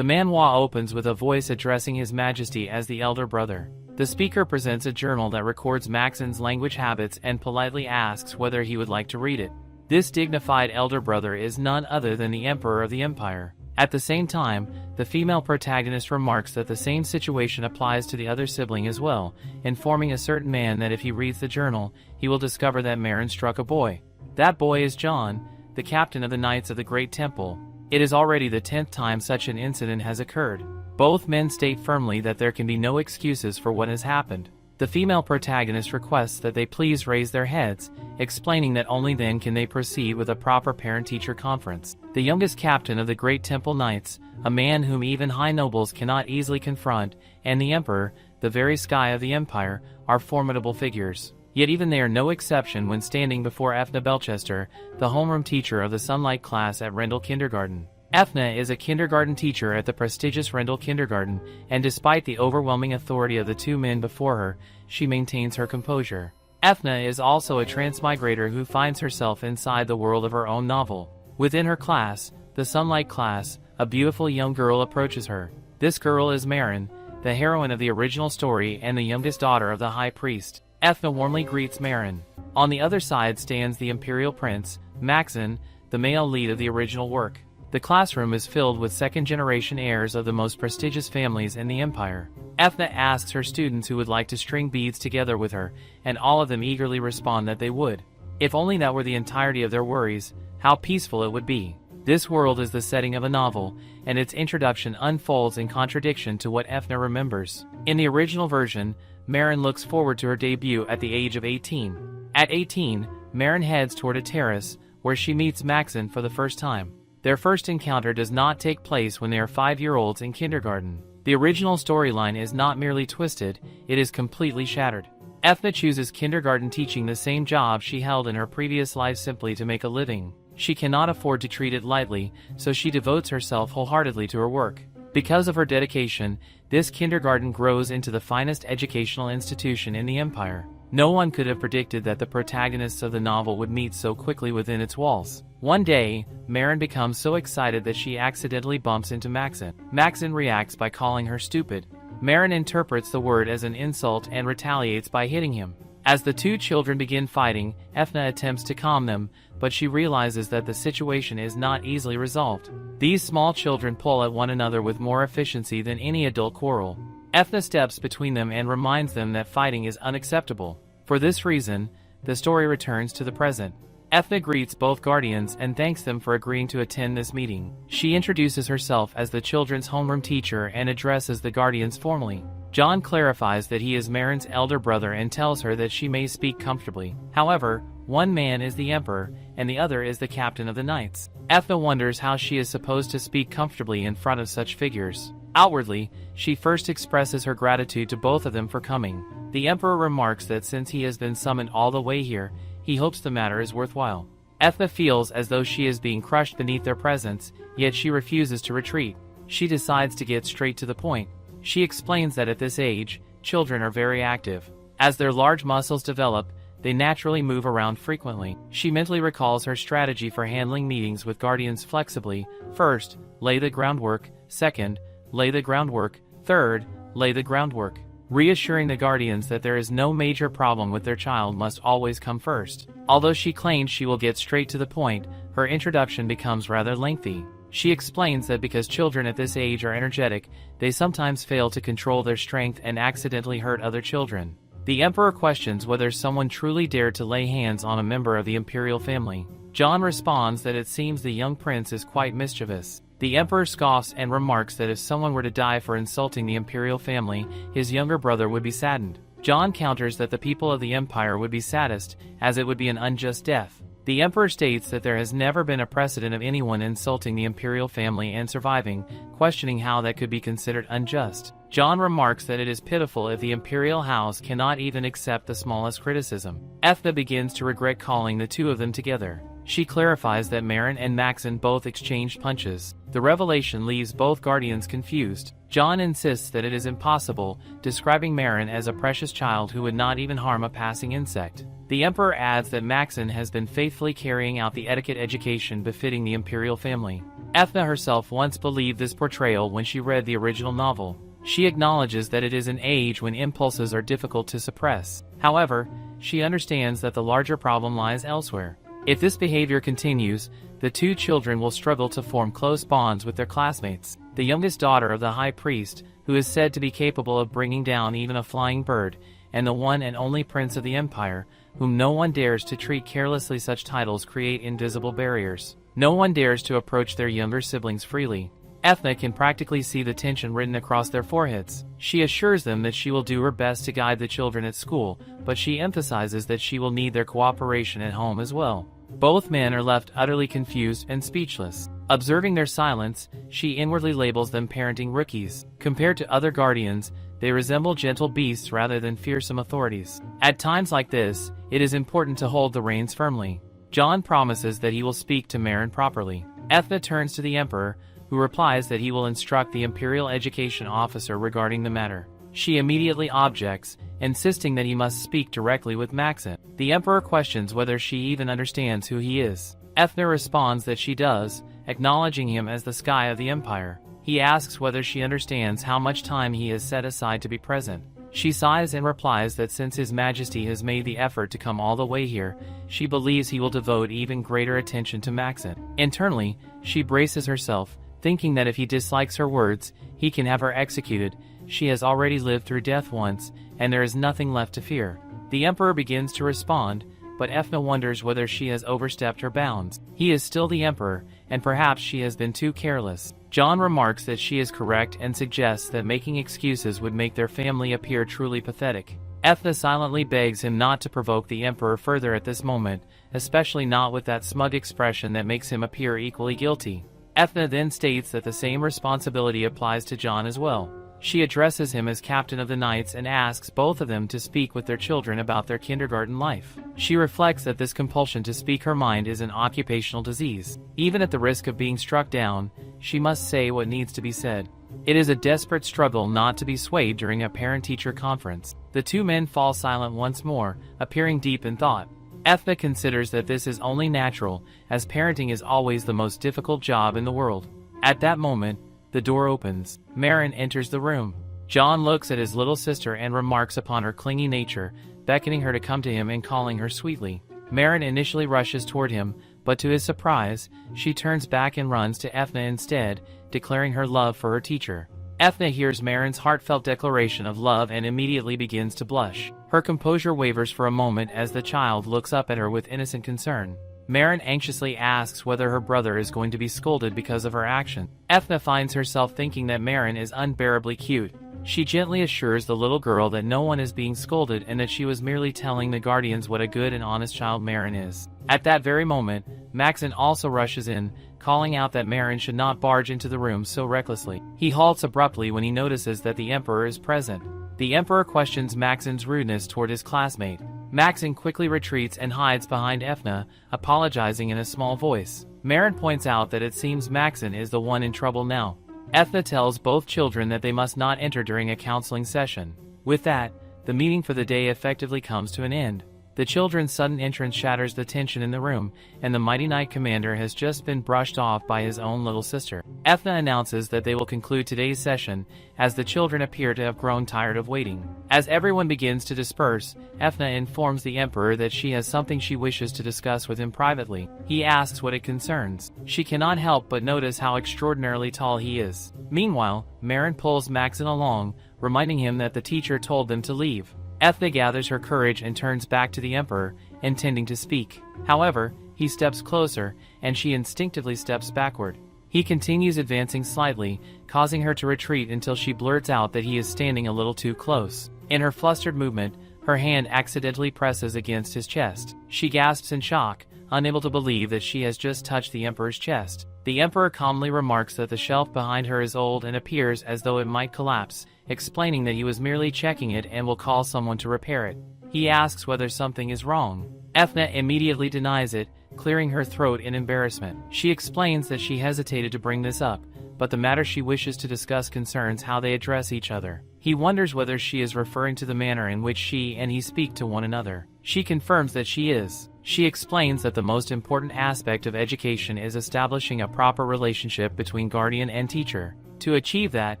The manhwa opens with a voice addressing His Majesty as the elder brother. The speaker presents a journal that records Maxon's language habits and politely asks whether he would like to read it. This dignified elder brother is none other than the Emperor of the Empire. At the same time, the female protagonist remarks that the same situation applies to the other sibling as well, informing a certain man that if he reads the journal, he will discover that Marin struck a boy. That boy is John, the captain of the Knights of the Great Temple. It is already the 10th time such an incident has occurred. Both men state firmly that there can be no excuses for what has happened. The female protagonist requests that they please raise their heads, explaining that only then can they proceed with a proper parent-teacher conference. The youngest captain of the Great Temple Knights, a man whom even high nobles cannot easily confront, and the Emperor, the very sky of the Empire, are formidable figures. Yet even they are no exception when standing before Ethna Belchester, the homeroom teacher of the Sunlight class at Rendell Kindergarten. Ethna is a kindergarten teacher at the prestigious Rendell Kindergarten, and despite the overwhelming authority of the two men before her, she maintains her composure. Ethna is also a transmigrator who finds herself inside the world of her own novel. Within her class, the Sunlight class, a beautiful young girl approaches her. This girl is Marin, the heroine of the original story and the youngest daughter of the High Priest. Ethna warmly greets Marin. On the other side stands the Imperial Prince, Maxon, the male lead of the original work. The classroom is filled with second-generation heirs of the most prestigious families in the Empire. Ethna asks her students who would like to string beads together with her, and all of them eagerly respond that they would. If only that were the entirety of their worries, how peaceful it would be. This world is the setting of a novel, and its introduction unfolds in contradiction to what Ethna remembers. In the original version, Marin looks forward to her debut at the age of 18. At 18, Marin heads toward a terrace, where she meets Maxon for the first time. Their first encounter does not take place when they are 5-year-olds in kindergarten. The original storyline is not merely twisted, it is completely shattered. Ethna chooses kindergarten teaching, the same job she held in her previous life, simply to make a living. She cannot afford to treat it lightly, so she devotes herself wholeheartedly to her work. Because of her dedication, this kindergarten grows into the finest educational institution in the Empire. No one could have predicted that the protagonists of the novel would meet so quickly within its walls. One day, Marin becomes so excited that she accidentally bumps into Maxon. Maxon reacts by calling her stupid. Marin interprets the word as an insult and retaliates by hitting him. As the two children begin fighting, Ethna attempts to calm them, but she realizes that the situation is not easily resolved. These small children pull at one another with more efficiency than any adult quarrel. Ethna steps between them and reminds them that fighting is unacceptable. For this reason, the story returns to the present. Ethna greets both guardians and thanks them for agreeing to attend this meeting. She introduces herself as the children's homeroom teacher and addresses the guardians formally. John clarifies that he is Marin's elder brother and tells her that she may speak comfortably. However, one man is the Emperor, and the other is the captain of the Knights. Ethna wonders how she is supposed to speak comfortably in front of such figures. Outwardly, she first expresses her gratitude to both of them for coming. The Emperor remarks that since he has been summoned all the way here, he hopes the matter is worthwhile. Ethna feels as though she is being crushed beneath their presence, yet she refuses to retreat. She decides to get straight to the point. She explains that at this age, children are very active. As their large muscles develop, they naturally move around frequently. She mentally recalls her strategy for handling meetings with guardians flexibly. First, lay the groundwork. Second, lay the groundwork. Third, lay the groundwork. Reassuring the guardians that there is no major problem with their child must always come first. Although she claims she will get straight to the point, her introduction becomes rather lengthy. She explains that because children at this age are energetic, they sometimes fail to control their strength and accidentally hurt other children. The Emperor questions whether someone truly dared to lay hands on a member of the imperial family. John responds that it seems the young prince is quite mischievous. The Emperor scoffs and remarks that if someone were to die for insulting the imperial family, his younger brother would be saddened. John counters that the people of the Empire would be saddest, as it would be an unjust death. The Emperor states that there has never been a precedent of anyone insulting the imperial family and surviving, questioning how that could be considered unjust. John remarks that it is pitiful if the imperial house cannot even accept the smallest criticism. Ethna begins to regret calling the two of them together. She clarifies that Marin and Maxon both exchanged punches. The revelation leaves both guardians confused. John insists that it is impossible, describing Marin as a precious child who would not even harm a passing insect. The Emperor adds that Maxon has been faithfully carrying out the etiquette education befitting the imperial family. Ethna herself once believed this portrayal when she read the original novel. She acknowledges that it is an age when impulses are difficult to suppress. However, she understands that the larger problem lies elsewhere. If this behavior continues, the two children will struggle to form close bonds with their classmates. The youngest daughter of the high priest, who is said to be capable of bringing down even a flying bird, and the one and only prince of the empire, whom no one dares to treat carelessly. Such titles create invisible barriers. No one dares to approach their younger siblings freely. Ethna can practically see the tension written across their foreheads. She assures them that she will do her best to guide the children at school, but she emphasizes that she will need their cooperation at home as well. Both men are left utterly confused and speechless. Observing their silence, she inwardly labels them parenting rookies. Compared to other guardians, they resemble gentle beasts rather than fearsome authorities. At times like this, it is important to hold the reins firmly. John promises that he will speak to Marin properly. Ethna turns to the emperor, who replies that he will instruct the imperial education officer regarding the matter. She immediately objects, insisting that he must speak directly with Maxim. The emperor questions whether she even understands who he is. Ethna responds that she does, acknowledging him as the sky of the empire. He asks whether she understands how much time he has set aside to be present. She sighs and replies that since His Majesty has made the effort to come all the way here, she believes he will devote even greater attention to Maxim. Internally, she braces herself, thinking that if he dislikes her words, he can have her executed. She has already lived through death once, and there is nothing left to fear. The emperor begins to respond, but Ethna wonders whether she has overstepped her bounds. He is still the emperor, and perhaps she has been too careless. John remarks that she is correct and suggests that making excuses would make their family appear truly pathetic. Ethna silently begs him not to provoke the emperor further at this moment, especially not with that smug expression that makes him appear equally guilty. Ethna then states that the same responsibility applies to John as well. She addresses him as captain of the knights and asks both of them to speak with their children about their kindergarten life. She reflects that this compulsion to speak her mind is an occupational disease. Even at the risk of being struck down, she must say what needs to be said. It is a desperate struggle not to be swayed during a parent-teacher conference. The two men fall silent once more, appearing deep in thought. Ethna considers that this is only natural, as parenting is always the most difficult job in the world. At that moment, the door opens. Marin enters the room. John looks at his little sister and remarks upon her clingy nature, beckoning her to come to him and calling her sweetly. Marin initially rushes toward him, but to his surprise, she turns back and runs to Ethna instead, declaring her love for her teacher. Ethna hears Marin's heartfelt declaration of love and immediately begins to blush. Her composure wavers for a moment as the child looks up at her with innocent concern. Marin anxiously asks whether her brother is going to be scolded because of her action. Ethna finds herself thinking that Marin is unbearably cute. She gently assures the little girl that no one is being scolded and that she was merely telling the guardians what a good and honest child Marin is. At that very moment, Maxim also rushes in, calling out that Marin should not barge into the room so recklessly. He halts abruptly when he notices that the emperor is present. The emperor questions Maxim's rudeness toward his classmate. Maxim quickly retreats and hides behind Ethna, apologizing in a small voice. Marin points out that it seems Maxim is the one in trouble now. Ethna tells both children that they must not enter during a counseling session. With that, the meeting for the day effectively comes to an end. The children's sudden entrance shatters the tension in the room, and the mighty knight commander has just been brushed off by his own little sister. Ethna announces that they will conclude today's session, as the children appear to have grown tired of waiting. As everyone begins to disperse, Ethna informs the emperor that she has something she wishes to discuss with him privately. He asks what it concerns. She cannot help but notice how extraordinarily tall he is. Meanwhile, Marin pulls Maxim along, reminding him that the teacher told them to leave. Ethna gathers her courage and turns back to the emperor, intending to speak. However, he steps closer, and she instinctively steps backward. He continues advancing slightly, causing her to retreat until she blurts out that he is standing a little too close. In her flustered movement, her hand accidentally presses against his chest. She gasps in shock, unable to believe that she has just touched the emperor's chest. The emperor calmly remarks that the shelf behind her is old and appears as though it might collapse, explaining that he was merely checking it and will call someone to repair it. He asks whether something is wrong. Ethna immediately denies it, clearing her throat in embarrassment. She explains that she hesitated to bring this up, but the matter she wishes to discuss concerns how they address each other. He wonders whether she is referring to the manner in which she and he speak to one another. She confirms that she is. She explains that the most important aspect of education is establishing a proper relationship between guardian and teacher. To achieve that,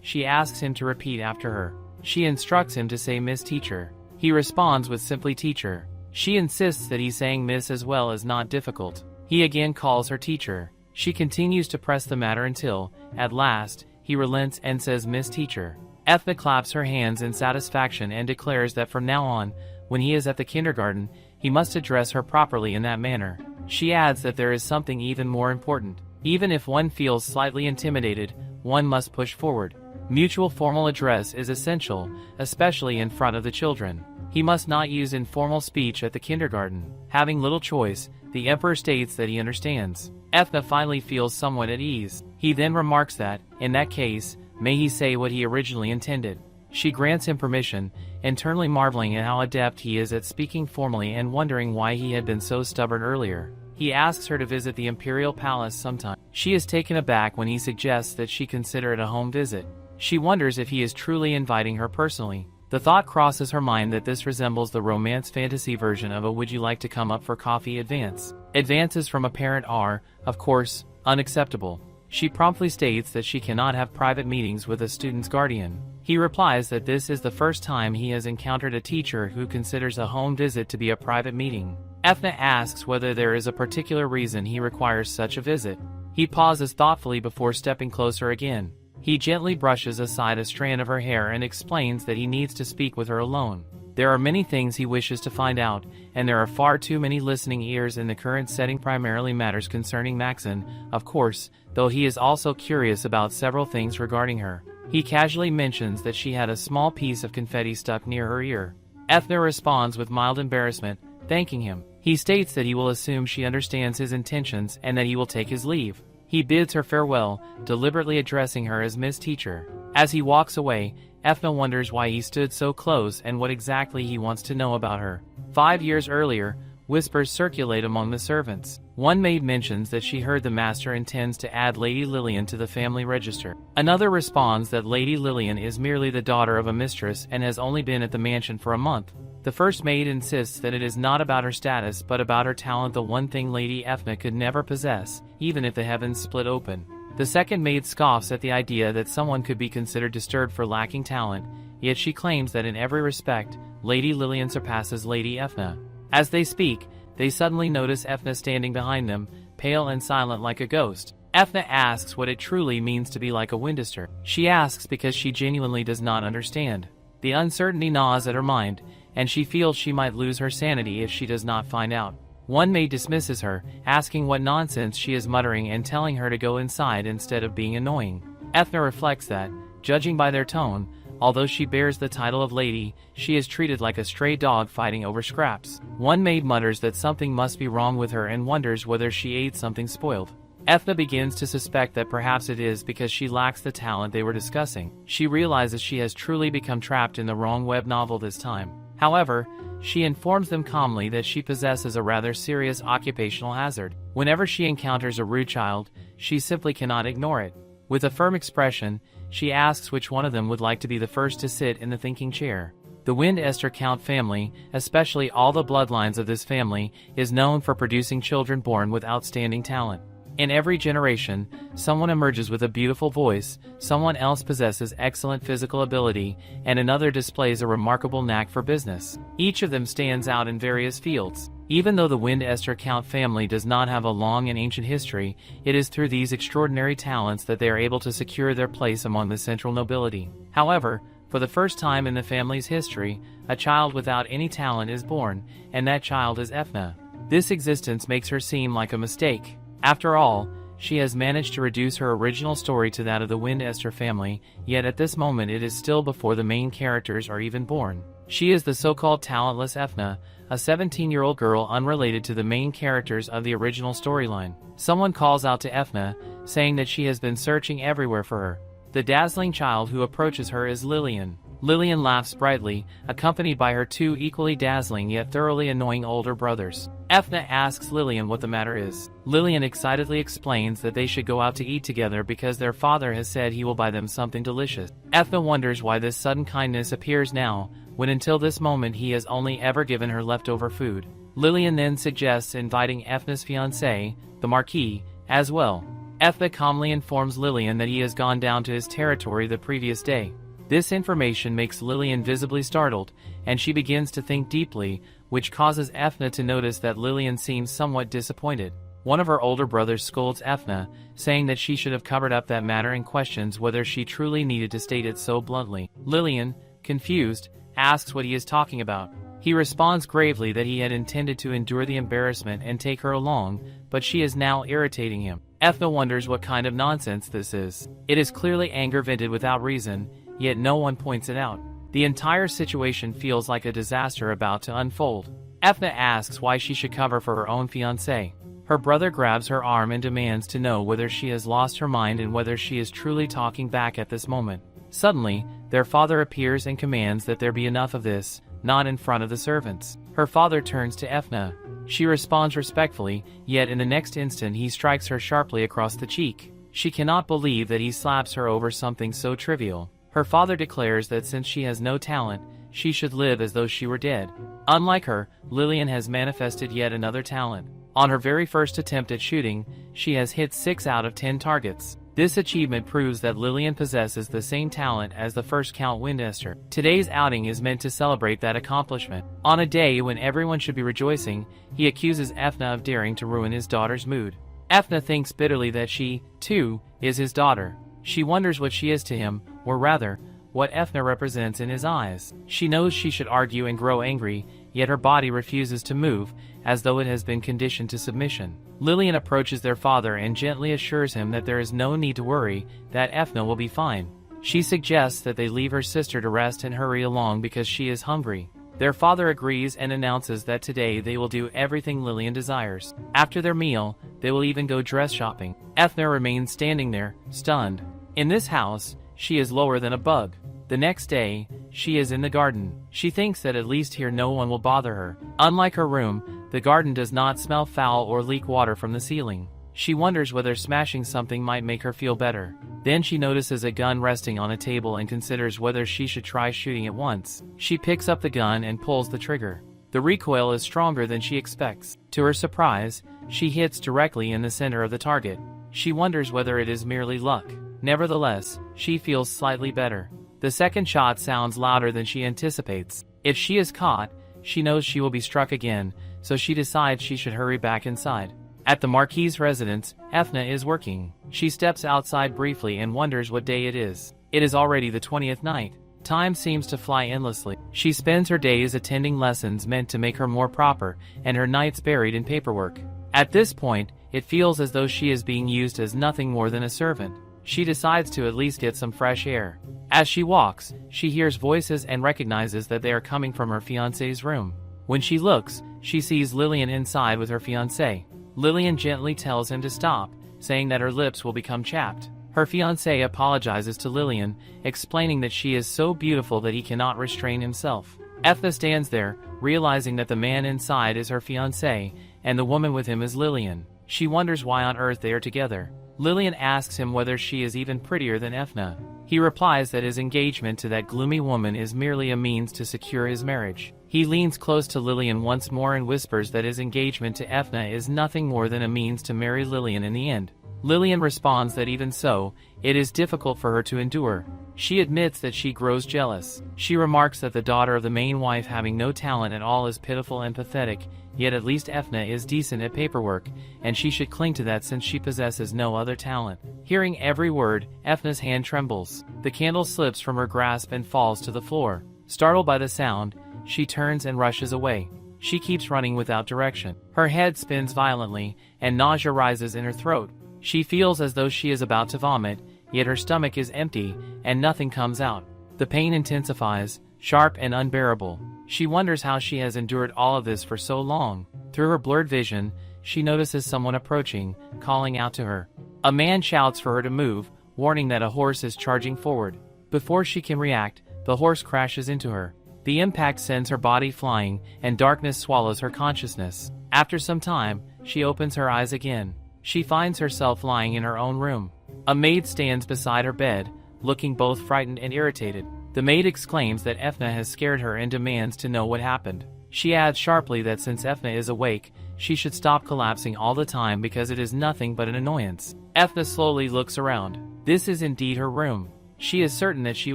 she asks him to repeat after her. She instructs him to say Miss Teacher. He responds with simply Teacher. She insists that he saying Miss as well is not difficult. He again calls her Teacher. She continues to press the matter until, at last, he relents and says Miss Teacher. Ethna claps her hands in satisfaction and declares that from now on, when he is at the kindergarten, he must address her properly in that manner. She adds that there is something even more important. Even if one feels slightly intimidated, one must push forward. Mutual formal address is essential, especially in front of the children. He must not use informal speech at the kindergarten. Having little choice, the emperor states that he understands. Ethna finally feels somewhat at ease. He then remarks that, in that case, may he say what he originally intended. She grants him permission, internally marveling at how adept he is at speaking formally and wondering why he had been so stubborn earlier. He asks her to visit the imperial palace sometime. She is taken aback when he suggests that she consider it a home visit. She wonders if he is truly inviting her personally. The thought crosses her mind that this resembles the romance fantasy version of a would you like to come up for coffee advance. Advances from a parent are, of course, unacceptable. She promptly states that she cannot have private meetings with a student's guardian. He replies that this is the first time he has encountered a teacher who considers a home visit to be a private meeting. Ethna asks whether there is a particular reason he requires such a visit. He pauses thoughtfully before stepping closer again. He gently brushes aside a strand of her hair and explains that he needs to speak with her alone. There are many things he wishes to find out, and there are far too many listening ears in the current setting, primarily matters concerning Maxon, of course, though he is also curious about several things regarding her. He casually mentions that she had a small piece of confetti stuck near her ear. Ethna responds with mild embarrassment, thanking him. He states that he will assume she understands his intentions and that he will take his leave. He bids her farewell, deliberately addressing her as Miss Teacher. As he walks away, Ethna wonders why he stood so close and what exactly he wants to know about her. 5 years earlier, whispers circulate among the servants. One maid mentions that she heard the master intends to add Lady Lillian to the family register. Another responds that Lady Lillian is merely the daughter of a mistress and has only been at the mansion for a month. The first maid insists that it is not about her status but about her talent, the one thing Lady Ethna could never possess, even if the heavens split open. The second maid scoffs at the idea that someone could be considered disturbed for lacking talent, yet she claims that in every respect, Lady Lillian surpasses Lady Ethna. As they speak, they suddenly notice Ethna standing behind them, pale and silent like a ghost. Ethna asks what it truly means to be like a Winchester. She asks because she genuinely does not understand. The uncertainty gnaws at her mind, and she feels she might lose her sanity if she does not find out. One maid dismisses her, asking what nonsense she is muttering and telling her to go inside instead of being annoying. Ethna reflects that, judging by their tone, although she bears the title of lady, she is treated like a stray dog fighting over scraps. One maid mutters that something must be wrong with her and wonders whether she ate something spoiled. Ethna begins to suspect that perhaps it is because she lacks the talent they were discussing. She realizes she has truly become trapped in the wrong web novel this time. However, she informs them calmly that she possesses a rather serious occupational hazard. Whenever she encounters a rude child, she simply cannot ignore it. With a firm expression, she asks which one of them would like to be the first to sit in the thinking chair. The Winchester Count family, especially all the bloodlines of this family, is known for producing children born with outstanding talent. In every generation, someone emerges with a beautiful voice, someone else possesses excellent physical ability, and another displays a remarkable knack for business. Each of them stands out in various fields. Even though the Winchester Count family does not have a long and ancient history, it is through these extraordinary talents that they are able to secure their place among the central nobility. However, for the first time in the family's history, a child without any talent is born, and that child is Ethna. This existence makes her seem like a mistake. After all, she has managed to reduce her original story to that of the Winchester family, yet at this moment it is still before the main characters are even born. She is the so-called talentless Ethna, a 17-year-old girl unrelated to the main characters of the original storyline. Someone calls out to Ethna, saying that she has been searching everywhere for her. The dazzling child who approaches her is Lillian. Lillian laughs brightly, accompanied by her two equally dazzling yet thoroughly annoying older brothers. Ethna asks Lillian what the matter is. Lillian excitedly explains that they should go out to eat together because their father has said he will buy them something delicious. Ethna wonders why this sudden kindness appears now, when until this moment he has only ever given her leftover food. Lillian then suggests inviting Ethna's fiancé, the Marquis, as well. Ethna calmly informs Lillian that he has gone down to his territory the previous day. This information makes Lillian visibly startled, and she begins to think deeply, which causes Ethna to notice that Lillian seems somewhat disappointed. One of her older brothers scolds Ethna, saying that she should have covered up that matter and questions whether she truly needed to state it so bluntly. Lillian, confused, asks what he is talking about. He responds gravely that he had intended to endure the embarrassment and take her along, but she is now irritating him. Ethna wonders what kind of nonsense this is. It is clearly anger vented without reason, yet no one points it out. The entire situation feels like a disaster about to unfold. Ethna asks why she should cover for her own fiancé. Her brother grabs her arm and demands to know whether she has lost her mind and whether she is truly talking back at this moment. Suddenly, their father appears and commands that there be enough of this, not in front of the servants. Her father turns to Ethna. She responds respectfully, yet in the next instant he strikes her sharply across the cheek. She cannot believe that he slaps her over something so trivial. Her father declares that since she has no talent, she should live as though she were dead. Unlike her, Lillian has manifested yet another talent. On her very first attempt at shooting, she has hit 6 out of 10 targets. This achievement proves that Lillian possesses the same talent as the first Count Winchester. Today's outing is meant to celebrate that accomplishment. On a day when everyone should be rejoicing, he accuses Ethna of daring to ruin his daughter's mood. Ethna thinks bitterly that she, too, is his daughter. She wonders what she is to him, or rather, what Ethna represents in his eyes. She knows she should argue and grow angry, yet her body refuses to move, as though it has been conditioned to submission. Lillian approaches their father and gently assures him that there is no need to worry, that Ethna will be fine. She suggests that they leave her sister to rest and hurry along because she is hungry. Their father agrees and announces that today they will do everything Lillian desires. After their meal, they will even go dress shopping. Ethna remains standing there, stunned. In this house, she is lower than a bug. The next day, she is in the garden. She thinks that at least here no one will bother her. Unlike her room, the garden does not smell foul or leak water from the ceiling. She wonders whether smashing something might make her feel better. Then she notices a gun resting on a table and considers whether she should try shooting it once. She picks up the gun and pulls the trigger. The recoil is stronger than she expects. To her surprise, she hits directly in the center of the target. She wonders whether it is merely luck. Nevertheless, she feels slightly better. The second shot sounds louder than she anticipates. If she is caught, she knows she will be struck again, so she decides she should hurry back inside. At the Marquis's residence, Ethna is working. She steps outside briefly and wonders what day it is. It is already the 20th night. Time seems to fly endlessly. She spends her days attending lessons meant to make her more proper, and her nights buried in paperwork. At this point, it feels as though she is being used as nothing more than a servant. She decides to at least get some fresh air. As she walks, she hears voices and recognizes that they are coming from her fiancé's room. When she looks, she sees Lillian inside with her fiancé. Lillian gently tells him to stop, saying that her lips will become chapped. Her fiancé apologizes to Lillian, explaining that she is so beautiful that he cannot restrain himself. Ethna stands there, realizing that the man inside is her fiancé, and the woman with him is Lillian. She wonders why on earth they are together. Lillian asks him whether she is even prettier than Ethna. He replies that his engagement to that gloomy woman is merely a means to secure his marriage. He leans close to Lillian once more and whispers that his engagement to Ethna is nothing more than a means to marry Lillian in the end. Lillian responds that even so, it is difficult for her to endure. She admits that she grows jealous. She remarks that the daughter of the main wife having no talent at all is pitiful and pathetic, yet at least Ethna is decent at paperwork, and she should cling to that since she possesses no other talent. Hearing every word, Ethna's hand trembles. The candle slips from her grasp and falls to the floor. Startled by the sound, she turns and rushes away. She keeps running without direction. Her head spins violently, and nausea rises in her throat. She feels as though she is about to vomit, yet her stomach is empty, and nothing comes out. The pain intensifies, sharp and unbearable. She wonders how she has endured all of this for so long. Through her blurred vision, she notices someone approaching, calling out to her. A man shouts for her to move, warning that a horse is charging forward. Before she can react, the horse crashes into her. The impact sends her body flying, and darkness swallows her consciousness. After some time, she opens her eyes again. She finds herself lying in her own room. A maid stands beside her bed, looking both frightened and irritated. The maid exclaims that Ethna has scared her and demands to know what happened. She adds sharply that since Ethna is awake, she should stop collapsing all the time because it is nothing but an annoyance. Ethna slowly looks around. This is indeed her room. She is certain that she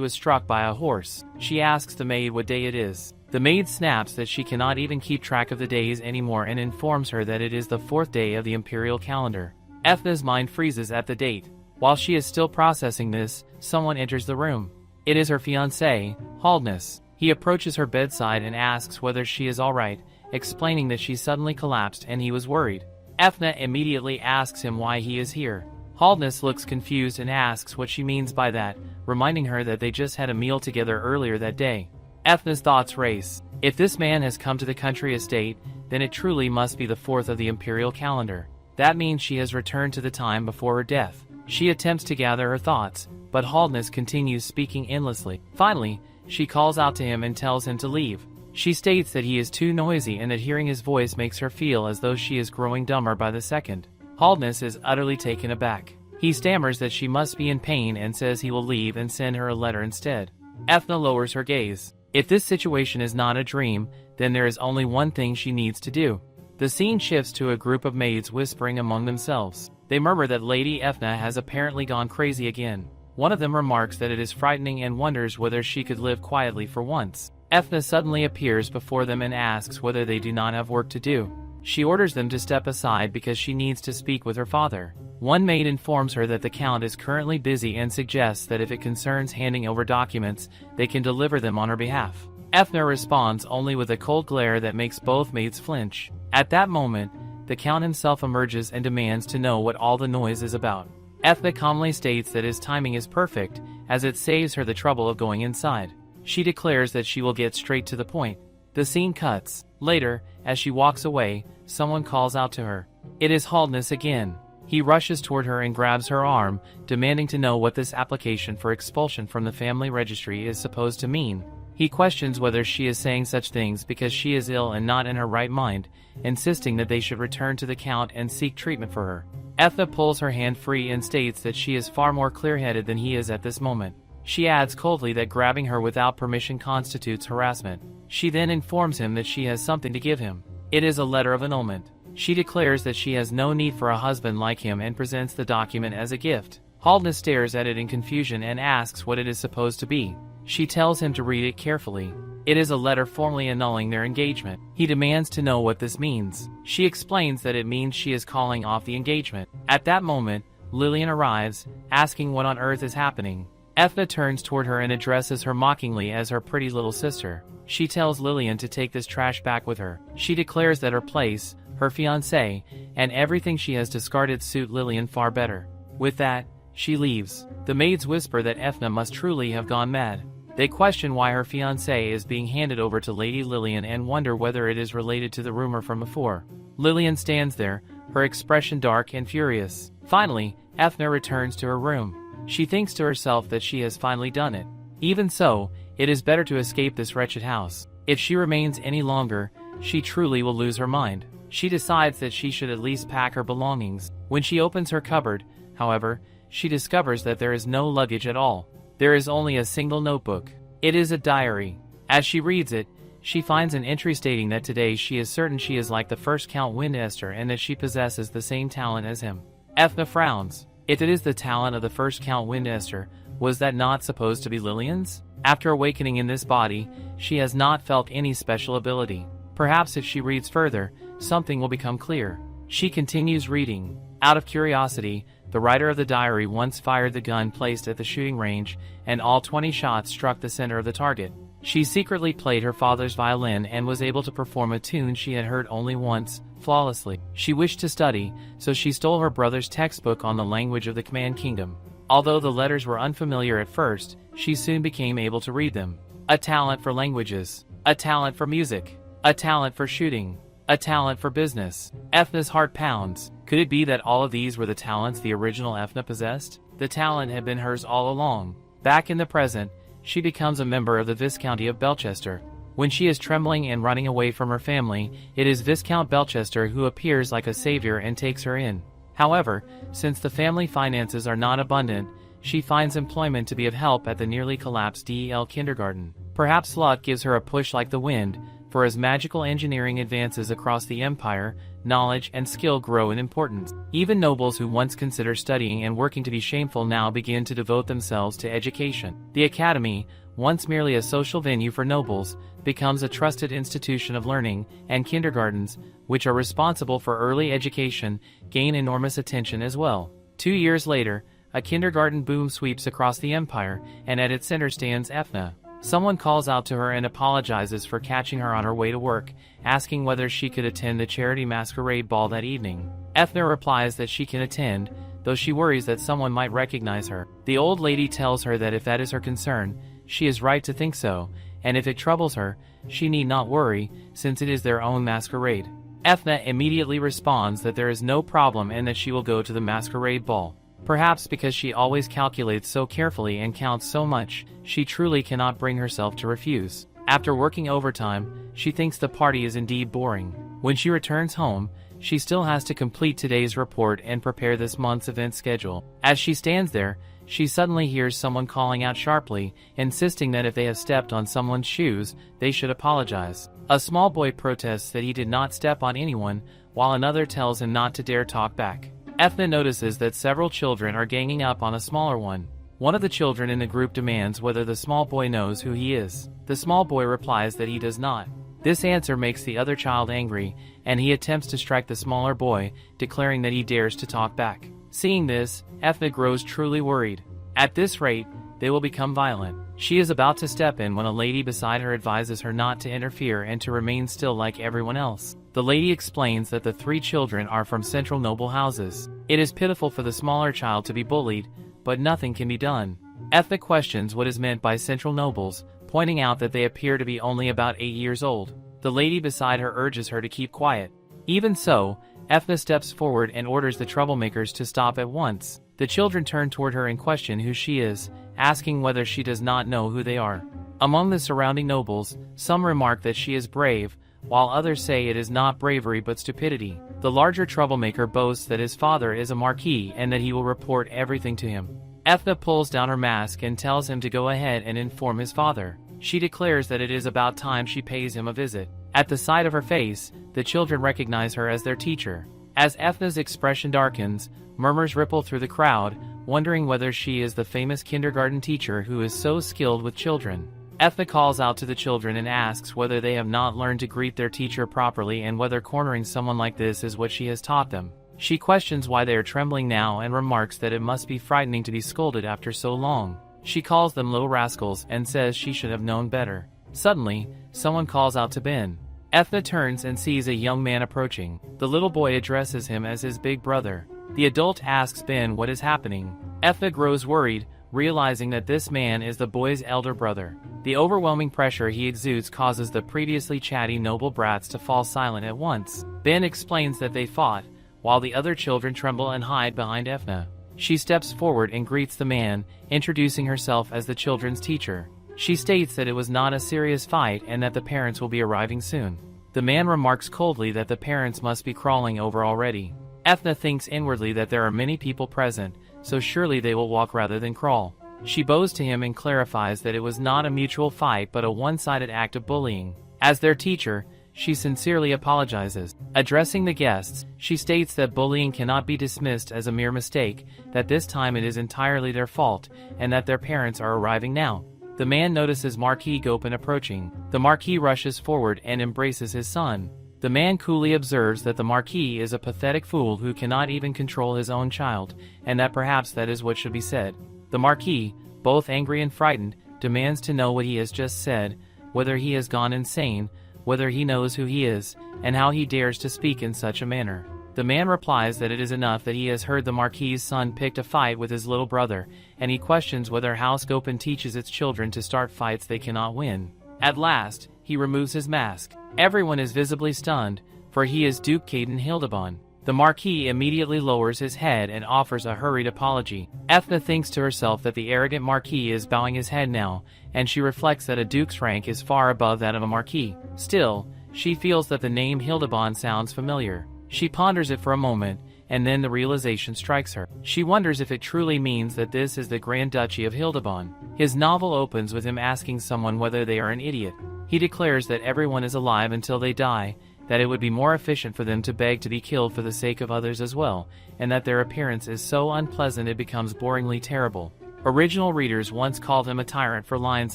was struck by a horse. She asks the maid what day it is. The maid snaps that she cannot even keep track of the days anymore and informs her that it is the 4th day of the imperial calendar. Ethna's mind freezes at the date. While she is still processing this, someone enters the room. It is her fiancé, Haldness. He approaches her bedside and asks whether she is alright, explaining that she suddenly collapsed and he was worried. Ethna immediately asks him why he is here. Haldness looks confused and asks what she means by that, reminding her that they just had a meal together earlier that day. Ethna's thoughts race. If this man has come to the country estate, then it truly must be the 4th of the imperial calendar. That means she has returned to the time before her death. She attempts to gather her thoughts, but Haldness continues speaking endlessly. Finally, she calls out to him and tells him to leave. She states that he is too noisy and that hearing his voice makes her feel as though she is growing dumber by the second. Haldness is utterly taken aback. He stammers that she must be in pain and says he will leave and send her a letter instead. Ethna lowers her gaze. If this situation is not a dream, then there is only one thing she needs to do. The scene shifts to a group of maids whispering among themselves. They murmur that Lady Ethna has apparently gone crazy again. One of them remarks that it is frightening and wonders whether she could live quietly for once. Ethna suddenly appears before them and asks whether they do not have work to do. She orders them to step aside because she needs to speak with her father. One maid informs her that the Count is currently busy and suggests that if it concerns handing over documents, they can deliver them on her behalf. Ethna responds only with a cold glare that makes both maids flinch. At that moment, the Count himself emerges and demands to know what all the noise is about. Ethna calmly states that his timing is perfect, as it saves her the trouble of going inside. She declares that she will get straight to the point. The scene cuts. Later, as she walks away, someone calls out to her. It is Haldness again. He rushes toward her and grabs her arm, demanding to know what this application for expulsion from the family registry is supposed to mean. He questions whether she is saying such things because she is ill and not in her right mind, insisting that they should return to the Count and seek treatment for her. Ethna pulls her hand free and states that she is far more clear-headed than he is at this moment. She adds coldly that grabbing her without permission constitutes harassment. She then informs him that she has something to give him. It is a letter of annulment. She declares that she has no need for a husband like him and presents the document as a gift. Haldness stares at it in confusion and asks what it is supposed to be. She tells him to read it carefully. It is a letter formally annulling their engagement. He demands to know what this means. She explains that it means she is calling off the engagement. At that moment, Lillian arrives, asking what on earth is happening. Ethna turns toward her and addresses her mockingly as her pretty little sister. She tells Lillian to take this trash back with her. She declares that her place, her fiancé, and everything she has discarded suit Lillian far better. With that, she leaves. The maids whisper that Ethna must truly have gone mad. They question why her fiancé is being handed over to Lady Lillian and wonder whether it is related to the rumor from before. Lillian stands there, her expression dark and furious. Finally, Ethna returns to her room. She thinks to herself that she has finally done it. Even so, it is better to escape this wretched house. If she remains any longer, she truly will lose her mind. She decides that she should at least pack her belongings. When she opens her cupboard, however, she discovers that there is no luggage at all. There is only a single notebook. It is a diary. As she reads it, she finds an entry stating that today she is certain she is like the first Count Windester and that she possesses the same talent as him. Ethna frowns. If it is the talent of the first Count Windester, was that not supposed to be Lillian's? After awakening in this body, she has not felt any special ability. Perhaps if she reads further, something will become clear. She continues reading. Out of curiosity, the writer of the diary once fired the gun placed at the shooting range, and all 20 shots struck the center of the target. She secretly played her father's violin and was able to perform a tune she had heard only once, flawlessly. She wished to study, so she stole her brother's textbook on the language of the Command Kingdom. Although the letters were unfamiliar at first, she soon became able to read them. A talent for languages. A talent for music. A talent for shooting. A talent for business. Ethna's heart pounds. Could it be that all of these were the talents the original Ethna possessed? The talent had been hers all along. Back in the present, she becomes a member of the Viscounty of Belchester. When she is trembling and running away from her family, it is Viscount Belchester who appears like a savior and takes her in. However, since the family finances are not abundant, she finds employment to be of help at the nearly collapsed DEL kindergarten. Perhaps luck gives her a push like the wind, for as magical engineering advances across the empire, knowledge and skill grow in importance. Even nobles who once considered studying and working to be shameful now begin to devote themselves to education. The academy, once merely a social venue for nobles, becomes a trusted institution of learning, and kindergartens, which are responsible for early education, gain enormous attention as well. 2 years later, a kindergarten boom sweeps across the empire, and at its center stands Ethna. Someone calls out to her and apologizes for catching her on her way to work, asking whether she could attend the charity masquerade ball that evening. Ethna replies that she can attend, though she worries that someone might recognize her. The old lady tells her that if that is her concern, she is right to think so, and if it troubles her, she need not worry, since it is their own masquerade. Ethna immediately responds that there is no problem and that she will go to the masquerade ball. Perhaps because she always calculates so carefully and counts so much, she truly cannot bring herself to refuse. After working overtime, she thinks the party is indeed boring. When she returns home, she still has to complete today's report and prepare this month's event schedule. As she stands there, she suddenly hears someone calling out sharply, insisting that if they have stepped on someone's shoes, they should apologize. A small boy protests that he did not step on anyone, while another tells him not to dare talk back. Ethna notices that several children are ganging up on a smaller one. One of the children in the group demands whether the small boy knows who he is. The small boy replies that he does not. This answer makes the other child angry, and he attempts to strike the smaller boy, declaring that he dares to talk back. Seeing this, Ethna grows truly worried. At this rate, they will become violent. She is about to step in when a lady beside her advises her not to interfere and to remain still like everyone else. The lady explains that the 3 children are from central noble houses. It is pitiful for the smaller child to be bullied, but nothing can be done. Ethna questions what is meant by central nobles, pointing out that they appear to be only about 8 years old. The lady beside her urges her to keep quiet. Even so, Ethna steps forward and orders the troublemakers to stop at once. The children turn toward her and question who she is, asking whether she does not know who they are. Among the surrounding nobles, some remark that she is brave, while others say it is not bravery but stupidity. The larger troublemaker boasts that his father is a marquis and that he will report everything to him. Ethna pulls down her mask and tells him to go ahead and inform his father. She declares that it is about time she pays him a visit. At the sight of her face, the children recognize her as their teacher. As Ethna's expression darkens, murmurs ripple through the crowd, wondering whether she is the famous kindergarten teacher who is so skilled with children. Ethna calls out to the children and asks whether they have not learned to greet their teacher properly and whether cornering someone like this is what she has taught them. She questions why they are trembling now and remarks that it must be frightening to be scolded after so long. She calls them little rascals and says she should have known better. Suddenly, someone calls out to Ben. Ethna turns and sees a young man approaching. The little boy addresses him as his big brother. The adult asks Ben what is happening. Ethna grows worried, realizing that this man is the boy's elder brother. The overwhelming pressure he exudes causes the previously chatty noble brats to fall silent at once. Ben explains that they fought, while the other children tremble and hide behind Ethna. She steps forward and greets the man, introducing herself as the children's teacher. She states that it was not a serious fight and that the parents will be arriving soon. The man remarks coldly that the parents must be crawling over already. Ethna thinks inwardly that there are many people present, so surely they will walk rather than crawl. She bows to him and clarifies that it was not a mutual fight but a one-sided act of bullying. As their teacher, she sincerely apologizes. Addressing the guests, she states that bullying cannot be dismissed as a mere mistake, that this time it is entirely their fault, and that their parents are arriving now. The man notices Marquis Gopin approaching. The Marquis rushes forward and embraces his son. The man coolly observes that the Marquis is a pathetic fool who cannot even control his own child, and that perhaps that is what should be said. The Marquis, both angry and frightened, demands to know what he has just said, whether he has gone insane, whether he knows who he is, and how he dares to speak in such a manner. The man replies that it is enough that he has heard the Marquis's son picked a fight with his little brother, and he questions whether House Gopin teaches its children to start fights they cannot win. At last, he removes his mask. Everyone is visibly stunned, for he is Duke Caden Hildebon. The Marquis immediately lowers his head and offers a hurried apology. Ethna thinks to herself that the arrogant Marquis is bowing his head now, and she reflects that a duke's rank is far above that of a Marquis. Still, she feels that the name Hildebrand sounds familiar. She ponders it for a moment, and then the realization strikes her. She wonders if it truly means that this is the Grand Duchy of Hildebrand. His novel opens with him asking someone whether they are an idiot. He declares that everyone is alive until they die, that it would be more efficient for them to beg to be killed for the sake of others as well, and that their appearance is so unpleasant it becomes boringly terrible. Original readers once called him a tyrant for lines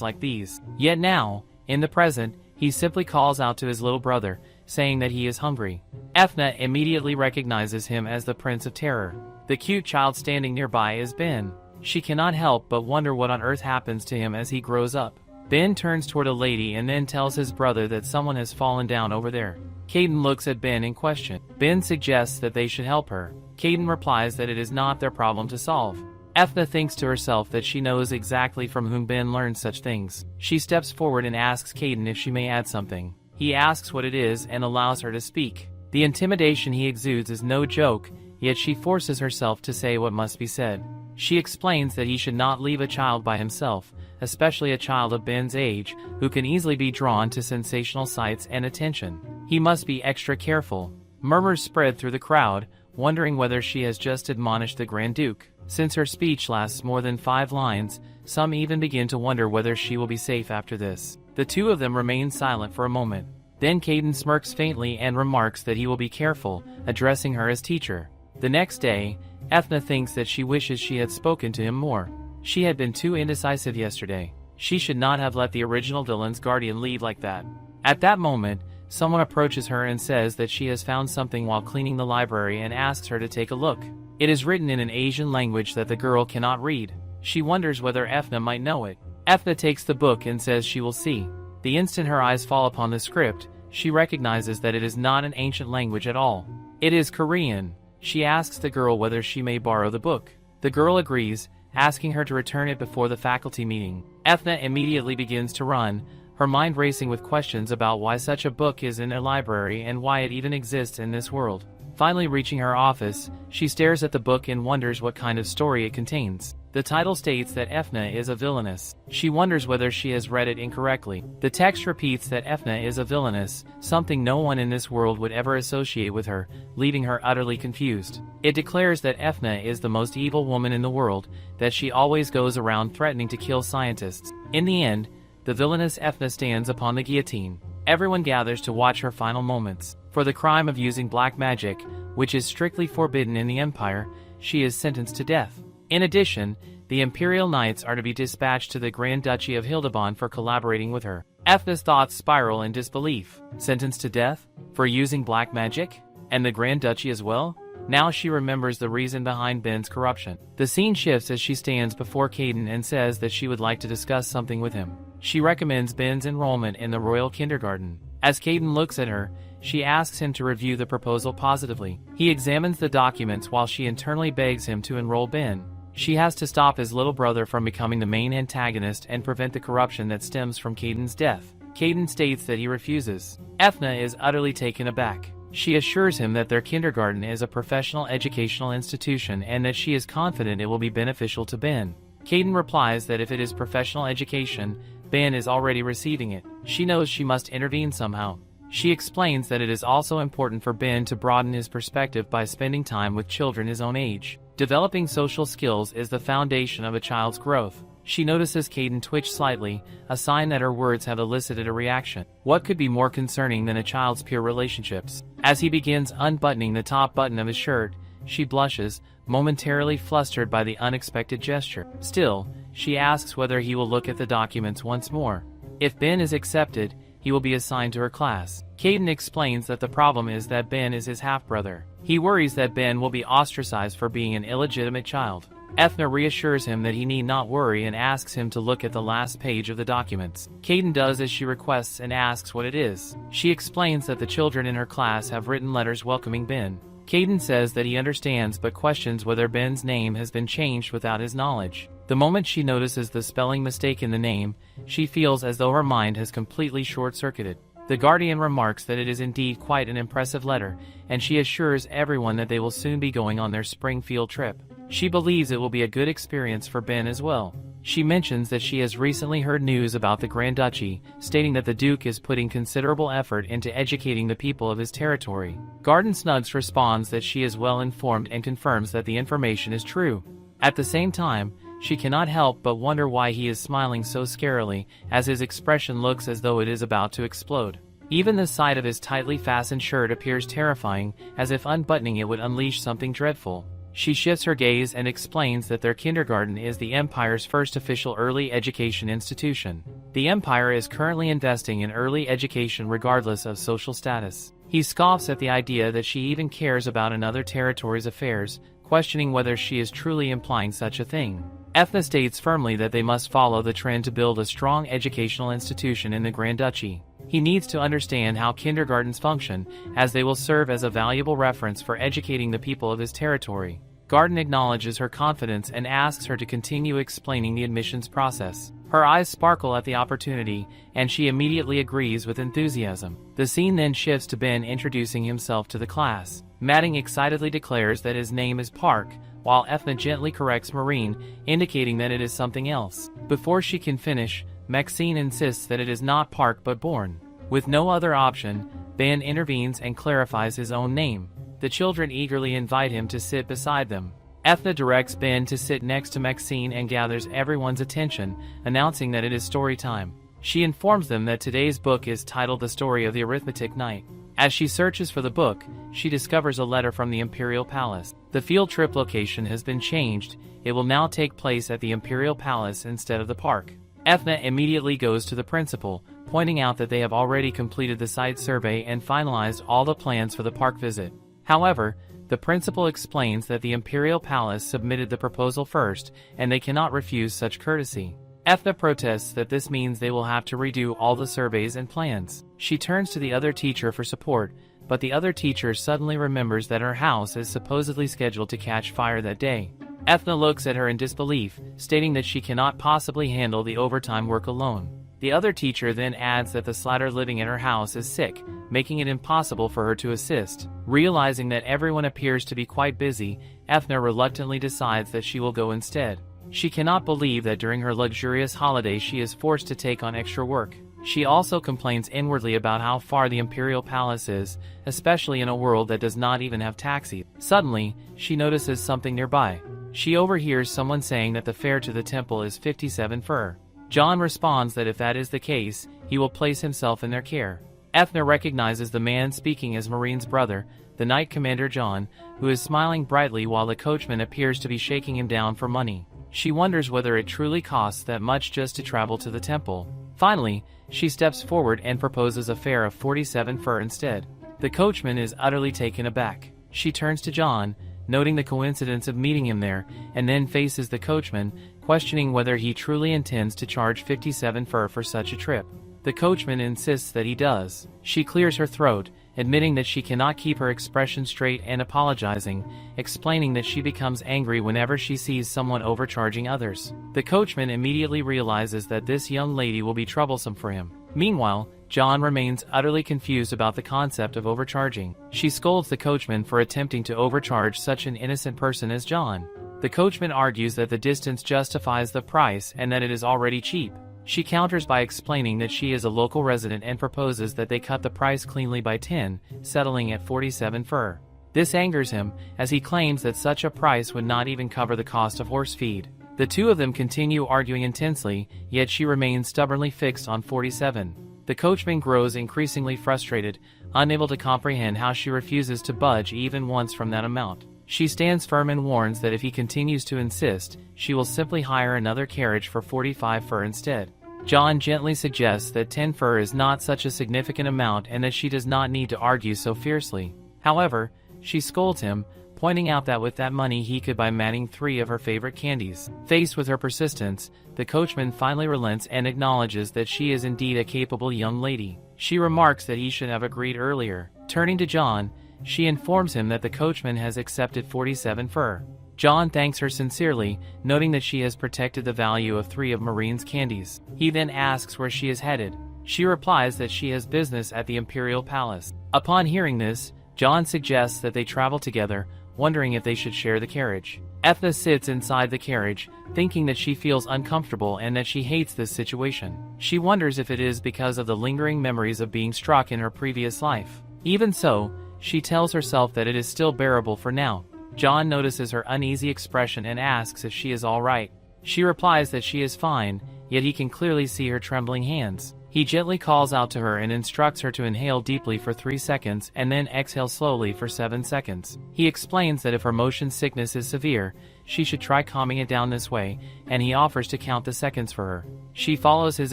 like these. Yet now, in the present, he simply calls out to his little brother, saying that he is hungry. Ethna immediately recognizes him as the Prince of Terror. The cute child standing nearby is Ben. She cannot help but wonder what on earth happens to him as he grows up. Ben turns toward a lady and then tells his brother that someone has fallen down over there. Caden looks at Ben in question. Ben suggests that they should help her. Caden replies that it is not their problem to solve. Ethna thinks to herself that she knows exactly from whom Ben learns such things. She steps forward and asks Caden if she may add something. He asks what it is and allows her to speak. The intimidation he exudes is no joke, yet she forces herself to say what must be said. She explains that he should not leave a child by himself, especially a child of Ben's age, who can easily be drawn to sensational sights and attention. He must be extra careful. Murmurs spread through the crowd, wondering whether she has just admonished the Grand Duke. Since her speech lasts more than 5 lines, some even begin to wonder whether she will be safe after this. The two of them remain silent for a moment. Then Caden smirks faintly and remarks that he will be careful, addressing her as teacher. The next day, Ethna thinks that she wishes she had spoken to him more. She had been too indecisive yesterday. She should not have let the original villain's guardian lead like that. At that moment, someone approaches her and says that she has found something while cleaning the library and asks her to take a look. It is written in an Asian language that the girl cannot read. She wonders whether Ethna might know it. Ethna takes the book and says she will see. The instant her eyes fall upon the script, she recognizes that it is not an ancient language at all. It is Korean. She asks the girl whether she may borrow the book. The girl agrees, asking her to return it before the faculty meeting. Ethna immediately begins to run, her mind racing with questions about why such a book is in a library and why it even exists in this world. Finally reaching her office, she stares at the book and wonders what kind of story it contains. The title states that Ethna is a villainess. She wonders whether she has read it incorrectly. The text repeats that Ethna is a villainess, something no one in this world would ever associate with her, leaving her utterly confused. It declares that Ethna is the most evil woman in the world, that she always goes around threatening to kill scientists. In the end, the villainous Ethna stands upon the guillotine. Everyone gathers to watch her final moments. For the crime of using black magic, which is strictly forbidden in the Empire, she is sentenced to death. In addition, the Imperial Knights are to be dispatched to the Grand Duchy of Hildebrand for collaborating with her. Ethna's thoughts spiral in disbelief. Sentenced to death? For using black magic? And the Grand Duchy as well? Now she remembers the reason behind Ben's corruption. The scene shifts as she stands before Caden and says that she would like to discuss something with him. She recommends Ben's enrollment in the Royal Kindergarten. As Caden looks at her, she asks him to review the proposal positively. He examines the documents while she internally begs him to enroll Ben. She has to stop his little brother from becoming the main antagonist and prevent the corruption that stems from Caden's death. Caden states that he refuses. Ethna is utterly taken aback. She assures him that their kindergarten is a professional educational institution and that she is confident it will be beneficial to Ben. Caden replies that if it is professional education, Ben is already receiving it. She knows she must intervene somehow. She explains that it is also important for Ben to broaden his perspective by spending time with children his own age. Developing social skills is the foundation of a child's growth. She notices Caden twitch slightly, a sign that her words have elicited a reaction. What could be more concerning than a child's peer relationships? As he begins unbuttoning the top button of his shirt, she blushes, momentarily flustered by the unexpected gesture. Still, she asks whether he will look at the documents once more. If Ben is accepted, he will be assigned to her class. Caden explains that the problem is that Ben is his half-brother. He worries that Ben will be ostracized for being an illegitimate child. Ethna reassures him that he need not worry and asks him to look at the last page of the documents. Caden does as she requests and asks what it is. She explains that the children in her class have written letters welcoming Ben. Caden says that he understands but questions whether Ben's name has been changed without his knowledge. The moment she notices the spelling mistake in the name, she feels as though her mind has completely short-circuited. The guardian remarks that it is indeed quite an impressive letter, and she assures everyone that they will soon be going on their spring field trip. She believes it will be a good experience for Ben as well. She mentions that she has recently heard news about the Grand Duchy, stating that the Duke is putting considerable effort into educating the people of his territory. Garden Snugs responds that she is well informed and confirms that the information is true. At the same time, she cannot help but wonder why he is smiling so scarily, as his expression looks as though it is about to explode. Even the sight of his tightly fastened shirt appears terrifying, as if unbuttoning it would unleash something dreadful. She shifts her gaze and explains that their kindergarten is the Empire's first official early education institution. The Empire is currently investing in early education regardless of social status. He scoffs at the idea that she even cares about another territory's affairs, questioning whether she is truly implying such a thing. Ethna states firmly that they must follow the trend to build a strong educational institution in the Grand Duchy. He needs to understand how kindergartens function, as they will serve as a valuable reference for educating the people of his territory. Garden acknowledges her confidence and asks her to continue explaining the admissions process. Her eyes sparkle at the opportunity, and she immediately agrees with enthusiasm. The scene then shifts to Ben introducing himself to the class. Madding excitedly declares that his name is Park, while Ethna gently corrects Marine, indicating that it is something else. Before she can finish, Maxine insists that it is not Park but Bourne. With no other option, Ben intervenes and clarifies his own name. The children eagerly invite him to sit beside them. Ethna directs Ben to sit next to Maxine and gathers everyone's attention, announcing that it is story time. She informs them that today's book is titled The Story of the Arithmetic Knight. As she searches for the book, she discovers a letter from the Imperial Palace. The field trip location has been changed. It will now take place at the Imperial Palace instead of the park. Ethna immediately goes to the principal, pointing out that they have already completed the site survey and finalized all the plans for the park visit. However, the principal explains that the Imperial Palace submitted the proposal first, and they cannot refuse such courtesy. Ethna protests that this means they will have to redo all the surveys and plans. She turns to the other teacher for support, but the other teacher suddenly remembers that her house is supposedly scheduled to catch fire that day. Ethna looks at her in disbelief, stating that she cannot possibly handle the overtime work alone. The other teacher then adds that the slatter living in her house is sick, making it impossible for her to assist. Realizing that everyone appears to be quite busy, Ethna reluctantly decides that she will go instead. She cannot believe that during her luxurious holiday she is forced to take on extra work. She also complains inwardly about how far the Imperial Palace is, especially in a world that does not even have taxis. Suddenly, she notices something nearby. She overhears someone saying that the fare to the temple is 57 fur. John responds that if that is the case, he will place himself in their care. Ethna recognizes the man speaking as Marine's brother, the Knight Commander John, who is smiling brightly while the coachman appears to be shaking him down for money. She wonders whether it truly costs that much just to travel to the temple. Finally, she steps forward and proposes a fare of 47 fur instead. The coachman is utterly taken aback. She turns to John, noting the coincidence of meeting him there, and then faces the coachman, questioning whether he truly intends to charge 57 fur for such a trip. The coachman insists that he does. She clears her throat, admitting that she cannot keep her expression straight and apologizing, explaining that she becomes angry whenever she sees someone overcharging others. The coachman immediately realizes that this young lady will be troublesome for him. Meanwhile, John remains utterly confused about the concept of overcharging. She scolds the coachman for attempting to overcharge such an innocent person as John. The coachman argues that the distance justifies the price and that it is already cheap. She counters by explaining that she is a local resident and proposes that they cut the price cleanly by 10, settling at 47 fur. This angers him, as he claims that such a price would not even cover the cost of horse feed. The two of them continue arguing intensely, yet she remains stubbornly fixed on 47. The coachman grows increasingly frustrated, unable to comprehend how she refuses to budge even once from that amount. She stands firm and warns that if he continues to insist, she will simply hire another carriage for 45 fur instead. John gently suggests that 10 fur is not such a significant amount and that she does not need to argue so fiercely. However, she scolds him, pointing out that with that money he could buy Manning 3 of her favorite candies. Faced with her persistence, the coachman finally relents and acknowledges that she is indeed a capable young lady. She remarks that he should have agreed earlier. Turning to John, she informs him that the coachman has accepted 47 fur. John thanks her sincerely, noting that she has protected the value of 3 of Marine's candies. He then asks where she is headed. She replies that she has business at the Imperial Palace. Upon hearing this, John suggests that they travel together, wondering if they should share the carriage. Ethna sits inside the carriage, thinking that she feels uncomfortable and that she hates this situation. She wonders if it is because of the lingering memories of being struck in her previous life. Even so, she tells herself that it is still bearable for now. John notices her uneasy expression and asks if she is all right. She replies that she is fine, yet he can clearly see her trembling hands. He gently calls out to her and instructs her to inhale deeply for 3 seconds and then exhale slowly for 7 seconds. He explains that if her motion sickness is severe, she should try calming it down this way, and he offers to count the seconds for her. She follows his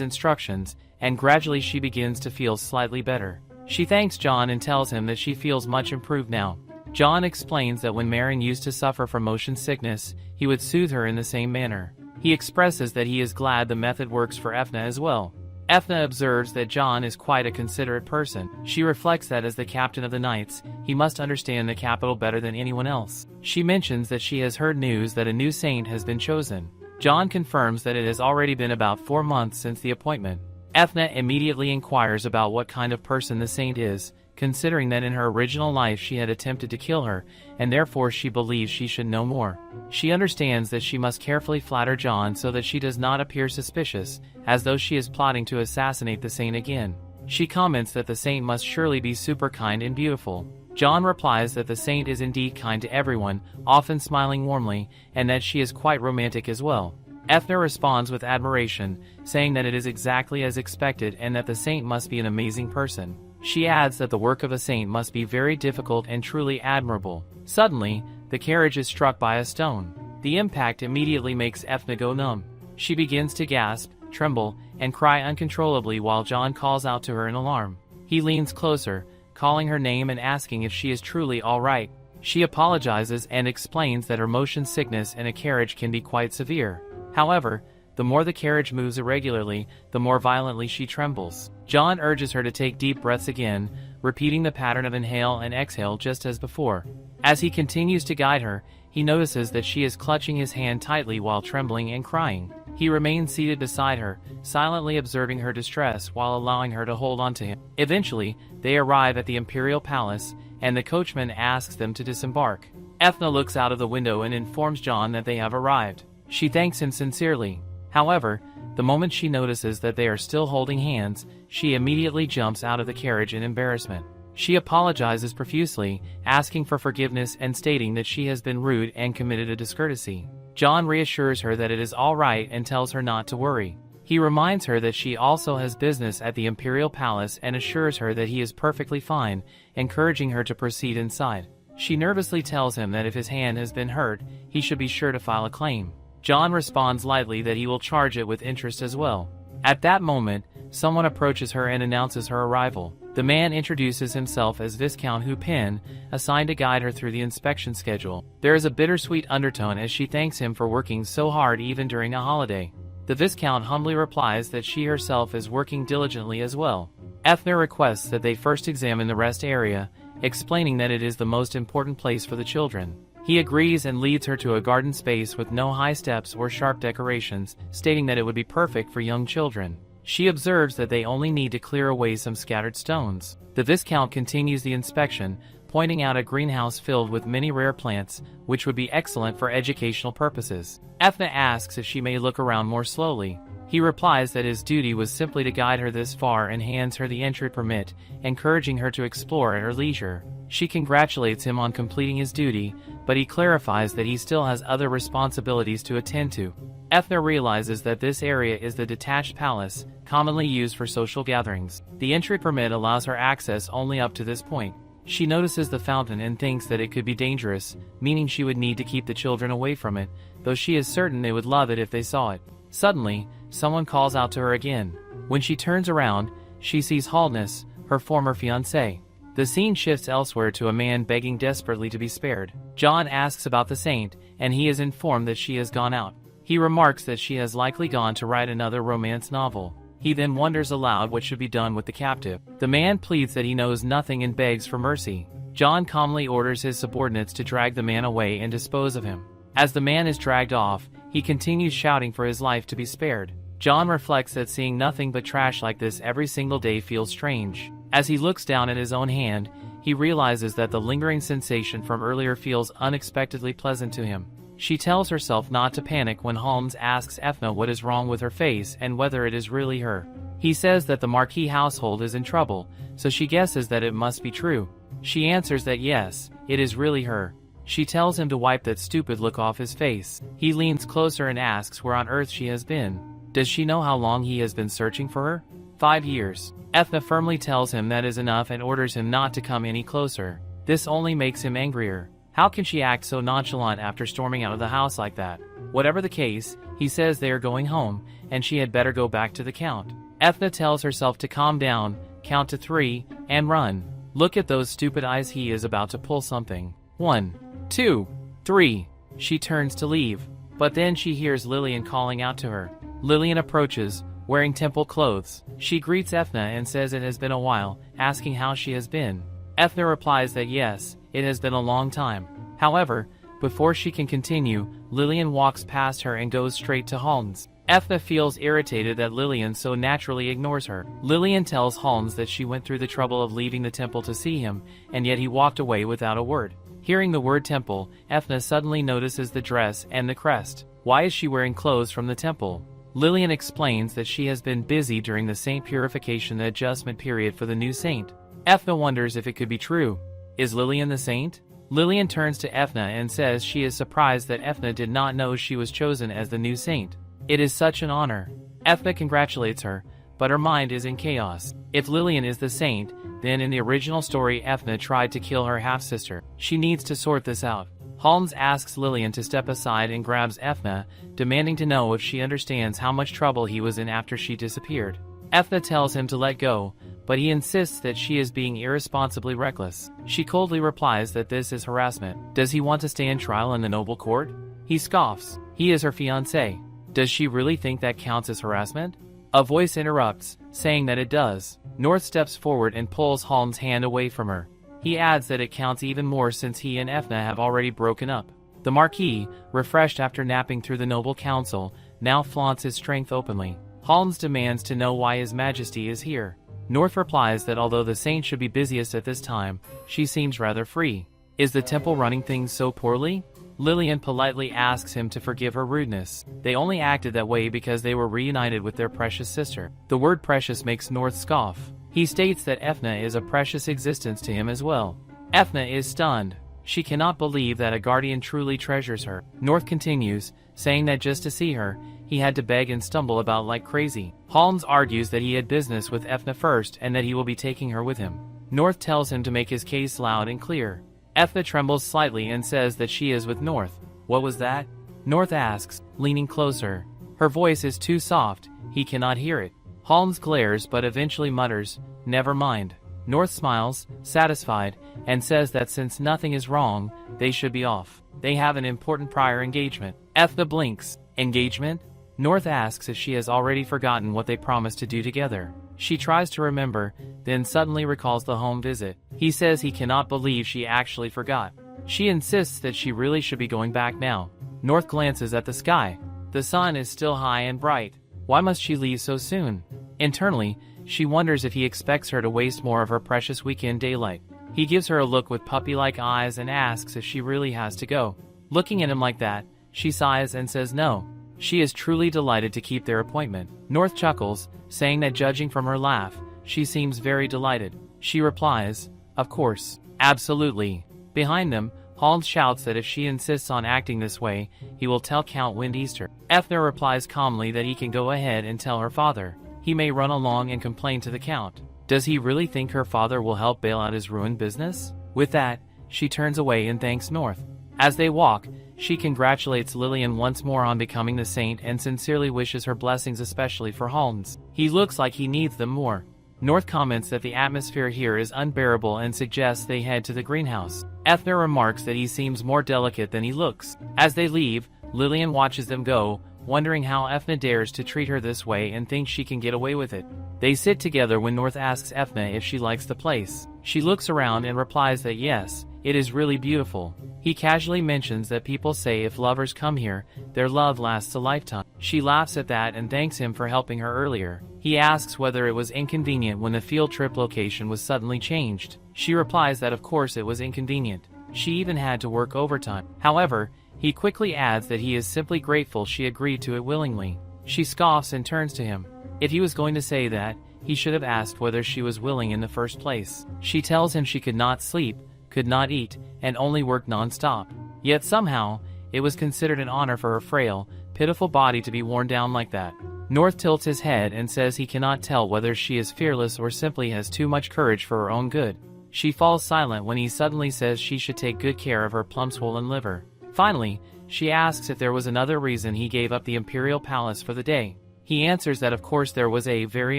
instructions, and gradually she begins to feel slightly better. She thanks John and tells him that she feels much improved now. John explains that when Marin used to suffer from motion sickness, he would soothe her in the same manner. He expresses that he is glad the method works for Ethna as well. Ethna observes that John is quite a considerate person. She reflects that as the captain of the knights, he must understand the capital better than anyone else. She mentions that she has heard news that a new saint has been chosen. John confirms that it has already been about 4 months since the appointment. Ethna immediately inquires about what kind of person the saint is, considering that in her original life she had attempted to kill her, and therefore she believes she should know more. She understands that she must carefully flatter John so that she does not appear suspicious, as though she is plotting to assassinate the saint again. She comments that the saint must surely be super kind and beautiful. John replies that the saint is indeed kind to everyone, often smiling warmly, and that she is quite romantic as well. Ethna responds with admiration, saying that it is exactly as expected and that the saint must be an amazing person. She adds that the work of a saint must be very difficult and truly admirable. Suddenly, the carriage is struck by a stone. The impact immediately makes Ethna go numb. She begins to gasp, tremble, and cry uncontrollably while John calls out to her in alarm. He leans closer, calling her name and asking if she is truly all right. She apologizes and explains that her motion sickness in a carriage can be quite severe. However, the more the carriage moves irregularly, the more violently she trembles. John urges her to take deep breaths again, repeating the pattern of inhale and exhale just as before. As he continues to guide her, he notices that she is clutching his hand tightly while trembling and crying. He remains seated beside her, silently observing her distress while allowing her to hold on to him. Eventually, they arrive at the Imperial Palace, and the coachman asks them to disembark. Ethna looks out of the window and informs John that they have arrived. She thanks him sincerely. However, the moment she notices that they are still holding hands, she immediately jumps out of the carriage in embarrassment. She apologizes profusely, asking for forgiveness and stating that she has been rude and committed a discourtesy. John reassures her that it is all right and tells her not to worry. He reminds her that she also has business at the Imperial Palace and assures her that he is perfectly fine, encouraging her to proceed inside. She nervously tells him that if his hand has been hurt, he should be sure to file a claim. John responds lightly that he will charge it with interest as well. At that moment, someone approaches her and announces her arrival. The man introduces himself as Viscount Hupin, assigned to guide her through the inspection schedule. There is a bittersweet undertone as she thanks him for working so hard even during a holiday. The Viscount humbly replies that she herself is working diligently as well. Ethna requests that they first examine the rest area, explaining that it is the most important place for the children. He agrees and leads her to a garden space with no high steps or sharp decorations, stating that it would be perfect for young children. She observes that they only need to clear away some scattered stones. The Viscount continues the inspection, pointing out a greenhouse filled with many rare plants, which would be excellent for educational purposes. Ethna asks if she may look around more slowly. He replies that his duty was simply to guide her this far and hands her the entry permit, encouraging her to explore at her leisure. She congratulates him on completing his duty, but he clarifies that he still has other responsibilities to attend to. Ethna realizes that this area is the detached palace, commonly used for social gatherings. The entry permit allows her access only up to this point. She notices the fountain and thinks that it could be dangerous, meaning she would need to keep the children away from it, though she is certain they would love it if they saw it. Suddenly, someone calls out to her again. When she turns around, she sees Haldness, her former fiancé. The scene shifts elsewhere to a man begging desperately to be spared. John asks about the saint, and he is informed that she has gone out. He remarks that she has likely gone to write another romance novel. He then wonders aloud what should be done with the captive. The man pleads that he knows nothing and begs for mercy. John calmly orders his subordinates to drag the man away and dispose of him. As the man is dragged off, he continues shouting for his life to be spared. John reflects that seeing nothing but trash like this every single day feels strange. As he looks down at his own hand, he realizes that the lingering sensation from earlier feels unexpectedly pleasant to him. She tells herself not to panic when Holmes asks Ethna what is wrong with her face and whether it is really her. He says that the Marquis household is in trouble, so she guesses that it must be true. She answers that yes, it is really her. She tells him to wipe that stupid look off his face. He leans closer and asks where on earth she has been. Does she know how long he has been searching for her? 5 years. Ethna firmly tells him that is enough and orders him not to come any closer. This only makes him angrier. How can she act so nonchalant after storming out of the house like that? Whatever the case, he says they are going home, and she had better go back to the Count. Ethna tells herself to calm down, count to 3, and run. Look at those stupid eyes, he is about to pull something. 1, 2, 3. She turns to leave, but then she hears Lillian calling out to her. Lillian approaches, wearing temple clothes. She greets Ethna and says it has been a while, asking how she has been. Ethna replies that yes, it has been a long time. However, before she can continue, Lillian walks past her and goes straight to Holmes. Ethna feels irritated that Lillian so naturally ignores her. Lillian tells Holmes that she went through the trouble of leaving the temple to see him, and yet he walked away without a word. Hearing the word temple, Ethna suddenly notices the dress and the crest. Why is she wearing clothes from the temple? Lillian explains that she has been busy during the saint purification adjustment period for the new saint. Ethna wonders if it could be true. Is Lillian the saint? Lillian turns to Ethna and says she is surprised that Ethna did not know she was chosen as the new saint. It is such an honor. Ethna congratulates her, but her mind is in chaos. If Lillian is the saint, then in the original story Ethna tried to kill her half-sister. She needs to sort this out. Holmes asks Lillian to step aside and grabs Ethna, demanding to know if she understands how much trouble he was in after she disappeared. Ethna tells him to let go, but he insists that she is being irresponsibly reckless. She coldly replies that this is harassment. Does he want to stand trial in the noble court? He scoffs. He is her fiancé. Does she really think that counts as harassment? A voice interrupts, saying that it does. North steps forward and pulls Holmes' hand away from her. He adds that it counts even more since he and Ethna have already broken up. The Marquis, refreshed after napping through the noble council, now flaunts his strength openly. Holmes demands to know why His Majesty is here. North replies that although the saint should be busiest at this time, she seems rather free. Is the temple running things so poorly? Lillian politely asks him to forgive her rudeness. They only acted that way because they were reunited with their precious sister. The word precious makes North scoff. He states that Ethna is a precious existence to him as well. Ethna is stunned. She cannot believe that a guardian truly treasures her. North continues, saying that just to see her, he had to beg and stumble about like crazy. Holmes argues that he had business with Ethna first and that he will be taking her with him. North tells him to make his case loud and clear. Ethna trembles slightly and says that she is with North. What was that? North asks, leaning closer. Her voice is too soft, he cannot hear it. Holmes glares but eventually mutters, never mind. North smiles, satisfied, and says that since nothing is wrong, they should be off. They have an important prior engagement. Ethna blinks. Engagement? North asks if she has already forgotten what they promised to do together. She tries to remember, then suddenly recalls the home visit. He says he cannot believe she actually forgot. She insists that she really should be going back now. North glances at the sky. The sun is still high and bright. Why must she leave so soon? Internally, she wonders if he expects her to waste more of her precious weekend daylight. He gives her a look with puppy-like eyes and asks if she really has to go. Looking at him like that, she sighs and says no. She is truly delighted to keep their appointment. North chuckles, saying that judging from her laugh, she seems very delighted. She replies, of course, absolutely. Behind them, Holmes shouts that if she insists on acting this way, he will tell Count Windeaster. Ethna replies calmly that he can go ahead and tell her father. He may run along and complain to the Count. Does he really think her father will help bail out his ruined business? With that, she turns away and thanks North. As they walk, she congratulates Lillian once more on becoming the saint and sincerely wishes her blessings, especially for Holmes. He looks like he needs them more. North comments that the atmosphere here is unbearable and suggests they head to the greenhouse. Ethna remarks that he seems more delicate than he looks. As they leave, Lillian watches them go, wondering how Ethna dares to treat her this way and thinks she can get away with it. They sit together when North asks Ethna if she likes the place. She looks around and replies that yes, It is really beautiful. He casually mentions that people say if lovers come here, their love lasts a lifetime. She laughs at that and thanks him for helping her earlier. He asks whether it was inconvenient when the field trip location was suddenly changed. She replies that of course it was inconvenient. She even had to work overtime. However, he quickly adds that he is simply grateful she agreed to it willingly. She scoffs and turns to him. If he was going to say that, he should have asked whether she was willing in the first place. She tells him she could not sleep, could not eat, and only work non-stop. Yet somehow, it was considered an honor for her frail, pitiful body to be worn down like that. North tilts his head and says he cannot tell whether she is fearless or simply has too much courage for her own good. She falls silent when he suddenly says she should take good care of her plum-swollen liver. Finally, she asks if there was another reason he gave up the imperial palace for the day. He answers that of course there was a very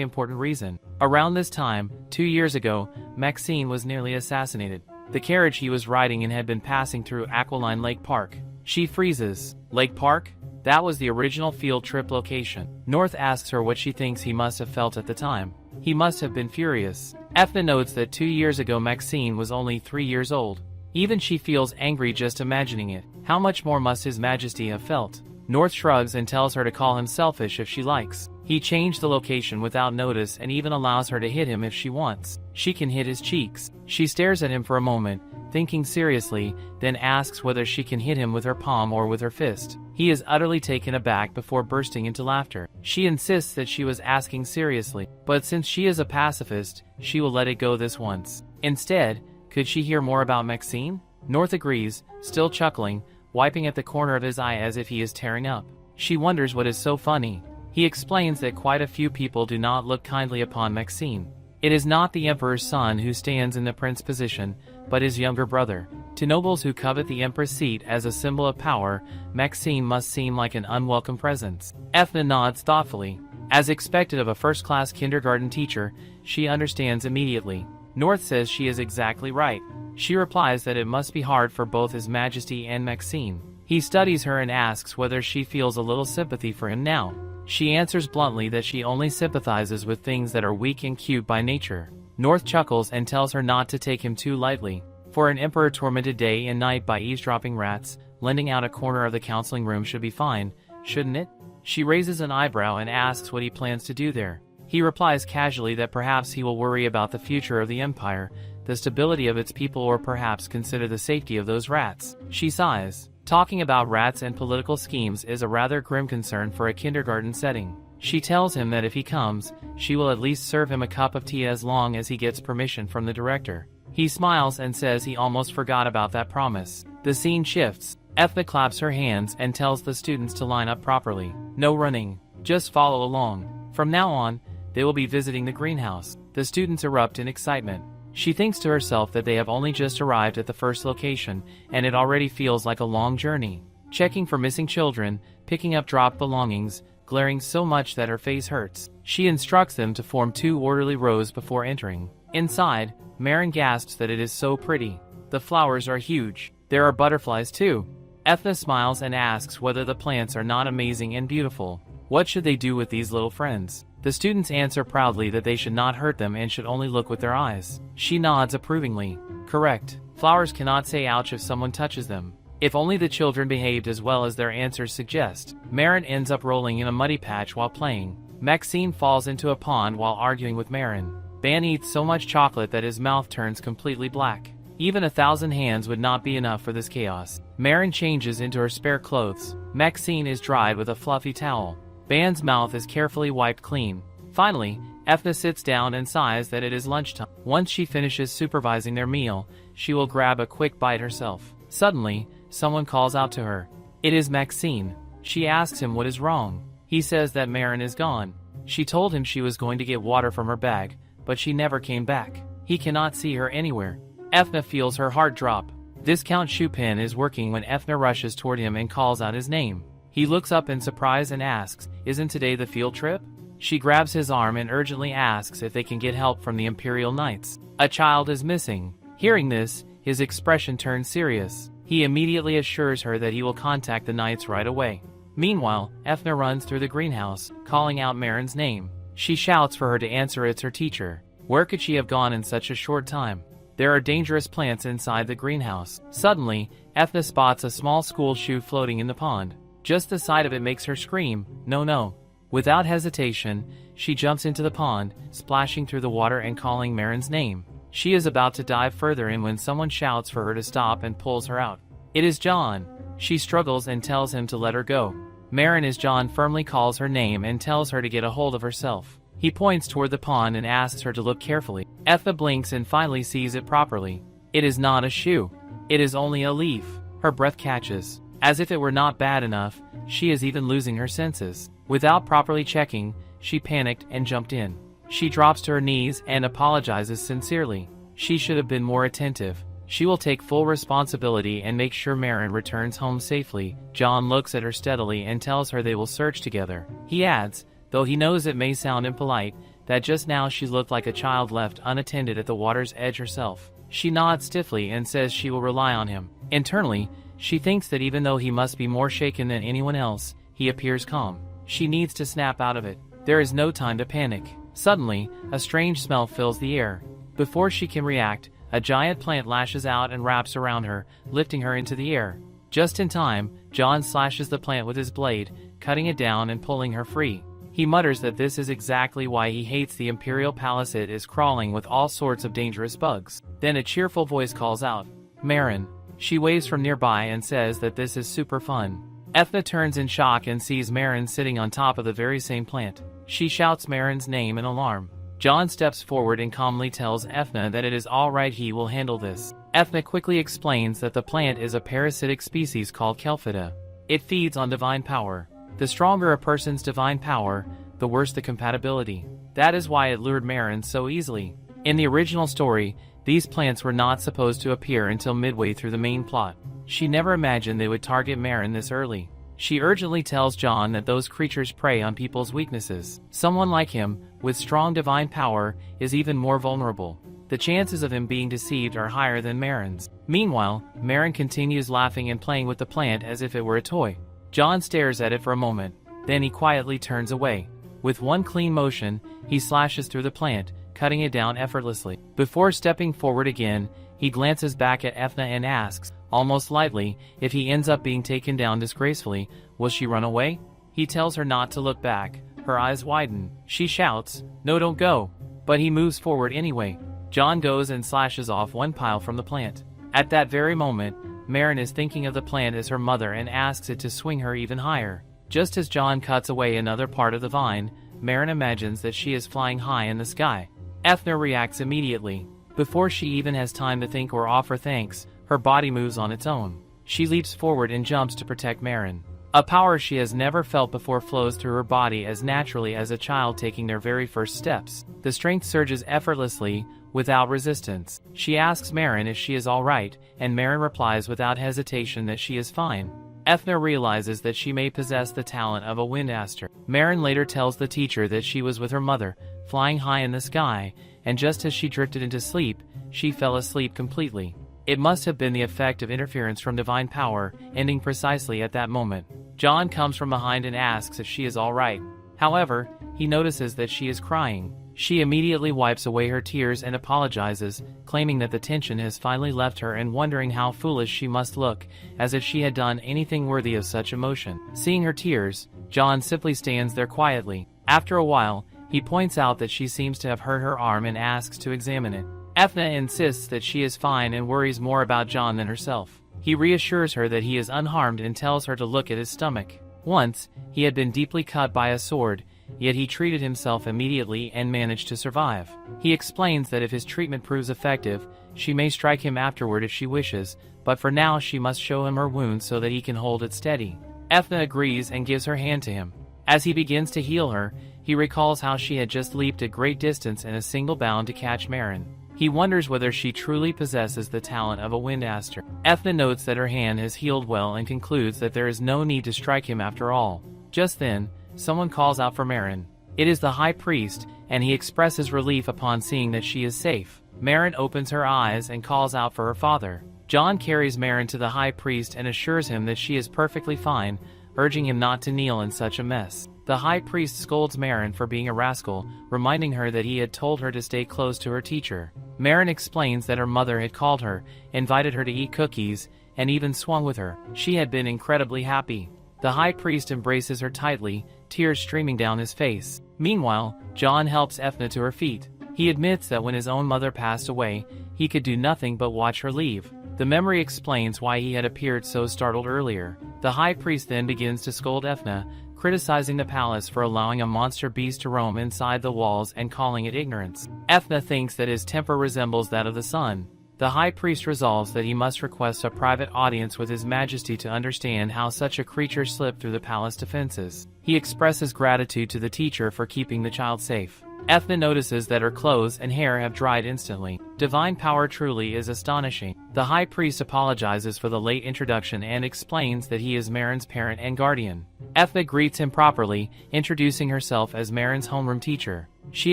important reason. Around this time, 2 years ago, Maxine was nearly assassinated. The carriage he was riding in had been passing through Aquiline Lake Park. She freezes. Lake Park? That was the original field trip location. North asks her what she thinks he must have felt at the time. He must have been furious. Ethna notes that 2 years ago Maxine was only 3 years old. Even she feels angry just imagining it. How much more must His Majesty have felt? North shrugs and tells her to call him selfish if she likes. He changed the location without notice and even allows her to hit him if she wants. She can hit his cheeks. She stares at him for a moment, thinking seriously, then asks whether she can hit him with her palm or with her fist. He is utterly taken aback before bursting into laughter. She insists that she was asking seriously, but since she is a pacifist, she will let it go this once. Instead, could she hear more about Maxine? North agrees, still chuckling, wiping at the corner of his eye as if he is tearing up. She wonders what is so funny. He explains that quite a few people do not look kindly upon Maxine. It is not the emperor's son who stands in the prince position, but his younger brother. To nobles who covet the empress seat as a symbol of power, Maxine must seem like an unwelcome presence. Ethna nods thoughtfully. As expected of a first-class kindergarten teacher, she understands immediately. North says she is exactly right. She replies that it must be hard for both His Majesty and Maxine. He studies her and asks whether she feels a little sympathy for him now. She answers bluntly that she only sympathizes with things that are weak and cute by nature. North chuckles and tells her not to take him too lightly. For an emperor tormented day and night by eavesdropping rats, lending out a corner of the counseling room should be fine, shouldn't it? She raises an eyebrow and asks what he plans to do there. He replies casually that perhaps he will worry about the future of the empire, the stability of its people, or perhaps consider the safety of those rats. She sighs. Talking about rats and political schemes is a rather grim concern for a kindergarten setting. She tells him that if he comes, she will at least serve him a cup of tea as long as he gets permission from the director. He smiles and says he almost forgot about that promise. The scene shifts. Ethna claps her hands and tells the students to line up properly. No running. Just follow along. From now on, they will be visiting the greenhouse. The students erupt in excitement. She thinks to herself that they have only just arrived at the first location, and it already feels like a long journey. Checking for missing children, picking up dropped belongings, glaring so much that her face hurts. She instructs them to form 2 orderly rows before entering. Inside, Marin gasps that it is so pretty. The flowers are huge. There are butterflies too. Ethna smiles and asks whether the plants are not amazing and beautiful. What should they do with these little friends? The students answer proudly that they should not hurt them and should only look with their eyes. She nods approvingly. Correct. Flowers cannot say ouch if someone touches them. If only the children behaved as well as their answers suggest. Marin ends up rolling in a muddy patch while playing. Maxine falls into a pond while arguing with Marin. Ban eats so much chocolate that his mouth turns completely black. Even 1,000 hands would not be enough for this chaos. Marin changes into her spare clothes. Maxine is dried with a fluffy towel. Ban's mouth is carefully wiped clean. Finally, Ethna sits down and sighs that it is lunchtime. Once she finishes supervising their meal, she will grab a quick bite herself. Suddenly, someone calls out to her. It is Maxine. She asks him what is wrong. He says that Marin is gone. She told him she was going to get water from her bag, but she never came back. He cannot see her anywhere. Ethna feels her heart drop. Viscount Chupin is working when Ethna rushes toward him and calls out his name. He looks up in surprise and asks, "Isn't today the field trip?" She grabs his arm and urgently asks if they can get help from the Imperial Knights. A child is missing. Hearing this, his expression turns serious. He immediately assures her that he will contact the Knights right away. Meanwhile, Ethna runs through the greenhouse, calling out Marin's name. She shouts for her to answer. It's her teacher. Where could she have gone in such a short time? There are dangerous plants inside the greenhouse. Suddenly, Ethna spots a small school shoe floating in the pond. Just the sight of it makes her scream, "No, no." Without hesitation, she jumps into the pond, splashing through the water and calling Marin's name. She is about to dive further in when someone shouts for her to stop and pulls her out. It is John. She struggles and tells him to let her go. Marin, as John firmly calls her name and tells her to get a hold of herself. He points toward the pond and asks her to look carefully. Ethna blinks and finally sees it properly. It is not a shoe. It is only a leaf. Her breath catches. As if it were not bad enough, she is even losing her senses. Without properly checking, she panicked and jumped in. She drops to her knees and apologizes sincerely. She should have been more attentive. She will take full responsibility and make sure Marin returns home safely. John looks at her steadily and tells her they will search together. He adds, though he knows it may sound impolite, that just now she looked like a child left unattended at the water's edge herself. She nods stiffly and says she will rely on him. Internally, she thinks that even though he must be more shaken than anyone else, he appears calm. She needs to snap out of it. There is no time to panic. Suddenly, a strange smell fills the air. Before she can react, a giant plant lashes out and wraps around her, lifting her into the air. Just in time, John slashes the plant with his blade, cutting it down and pulling her free. He mutters that this is exactly why he hates the Imperial Palace. It is crawling with all sorts of dangerous bugs. Then a cheerful voice calls out, "Marin." She waves from nearby and says that this is super fun. Ethna turns in shock and sees Marin sitting on top of the very same plant. She shouts Marin's name in alarm. John steps forward and calmly tells Ethna that it is all right, he will handle this. Ethna quickly explains that the plant is a parasitic species called Kelphida. It feeds on divine power. The stronger a person's divine power, the worse the compatibility. That is why it lured Marin so easily. In the original story, these plants were not supposed to appear until midway through the main plot. She never imagined they would target Marin this early. She urgently tells John that those creatures prey on people's weaknesses. Someone like him, with strong divine power, is even more vulnerable. The chances of him being deceived are higher than Marin's. Meanwhile, Marin continues laughing and playing with the plant as if it were a toy. John stares at it for a moment, then he quietly turns away. With one clean motion, he slashes through the plant, cutting it down effortlessly. Before stepping forward again, he glances back at Ethna and asks, almost lightly, if he ends up being taken down disgracefully, will she run away? He tells her not to look back. Her eyes widen. She shouts, "No, don't go." But he moves forward anyway. John goes and slashes off one pile from the plant. At that very moment, Marin is thinking of the plant as her mother and asks it to swing her even higher. Just as John cuts away another part of the vine, Marin imagines that she is flying high in the sky. Ethna reacts immediately. Before she even has time to think or offer thanks, her body moves on its own. She leaps forward and jumps to protect Marin. A power she has never felt before flows through her body as naturally as a child taking their very first steps. The strength surges effortlessly, without resistance. She asks Marin if she is all right, and Marin replies without hesitation that she is fine. Ethna realizes that she may possess the talent of a wind aster. Marin later tells the teacher that she was with her mother, flying high in the sky, and just as she drifted into sleep, she fell asleep completely. It must have been the effect of interference from divine power, ending precisely at that moment. John comes from behind and asks if she is all right. However, he notices that she is crying. She immediately wipes away her tears and apologizes, claiming that the tension has finally left her and wondering how foolish she must look, as if she had done anything worthy of such emotion. Seeing her tears, John simply stands there quietly. After a while, he points out that she seems to have hurt her arm and asks to examine it. Ethna insists that she is fine and worries more about John than herself. He reassures her that he is unharmed and tells her to look at his stomach. Once, he had been deeply cut by a sword, yet he treated himself immediately and managed to survive. He explains that if his treatment proves effective, she may strike him afterward if she wishes, but for now she must show him her wound so that he can hold it steady. Ethna agrees and gives her hand to him. As he begins to heal her, he recalls how she had just leaped a great distance in a single bound to catch Marin. He wonders whether she truly possesses the talent of a wind aster. Ethna notes that her hand has healed well and concludes that there is no need to strike him after all. Just then, someone calls out for Marin. It is the high priest, and he expresses relief upon seeing that she is safe. Marin opens her eyes and calls out for her father. John carries Marin to the high priest and assures him that she is perfectly fine, urging him not to kneel in such a mess. The high priest scolds Marin for being a rascal, reminding her that he had told her to stay close to her teacher. Marin explains that her mother had called her, invited her to eat cookies, and even swung with her. She had been incredibly happy. The high priest embraces her tightly, tears streaming down his face. Meanwhile, John helps Ethna to her feet. He admits that when his own mother passed away, he could do nothing but watch her leave. The memory explains why he had appeared so startled earlier. The high priest then begins to scold Ethna, criticizing the palace for allowing a monster beast to roam inside the walls and calling it ignorance. Ethna thinks that his temper resembles that of the sun. The high priest resolves that he must request a private audience with his majesty to understand how such a creature slipped through the palace defenses. He expresses gratitude to the teacher for keeping the child safe. Ethna notices that her clothes and hair have dried instantly. Divine power truly is astonishing. The high priest apologizes for the late introduction and explains that he is Marin's parent and guardian. Ethna greets him properly, introducing herself as Marin's homeroom teacher. She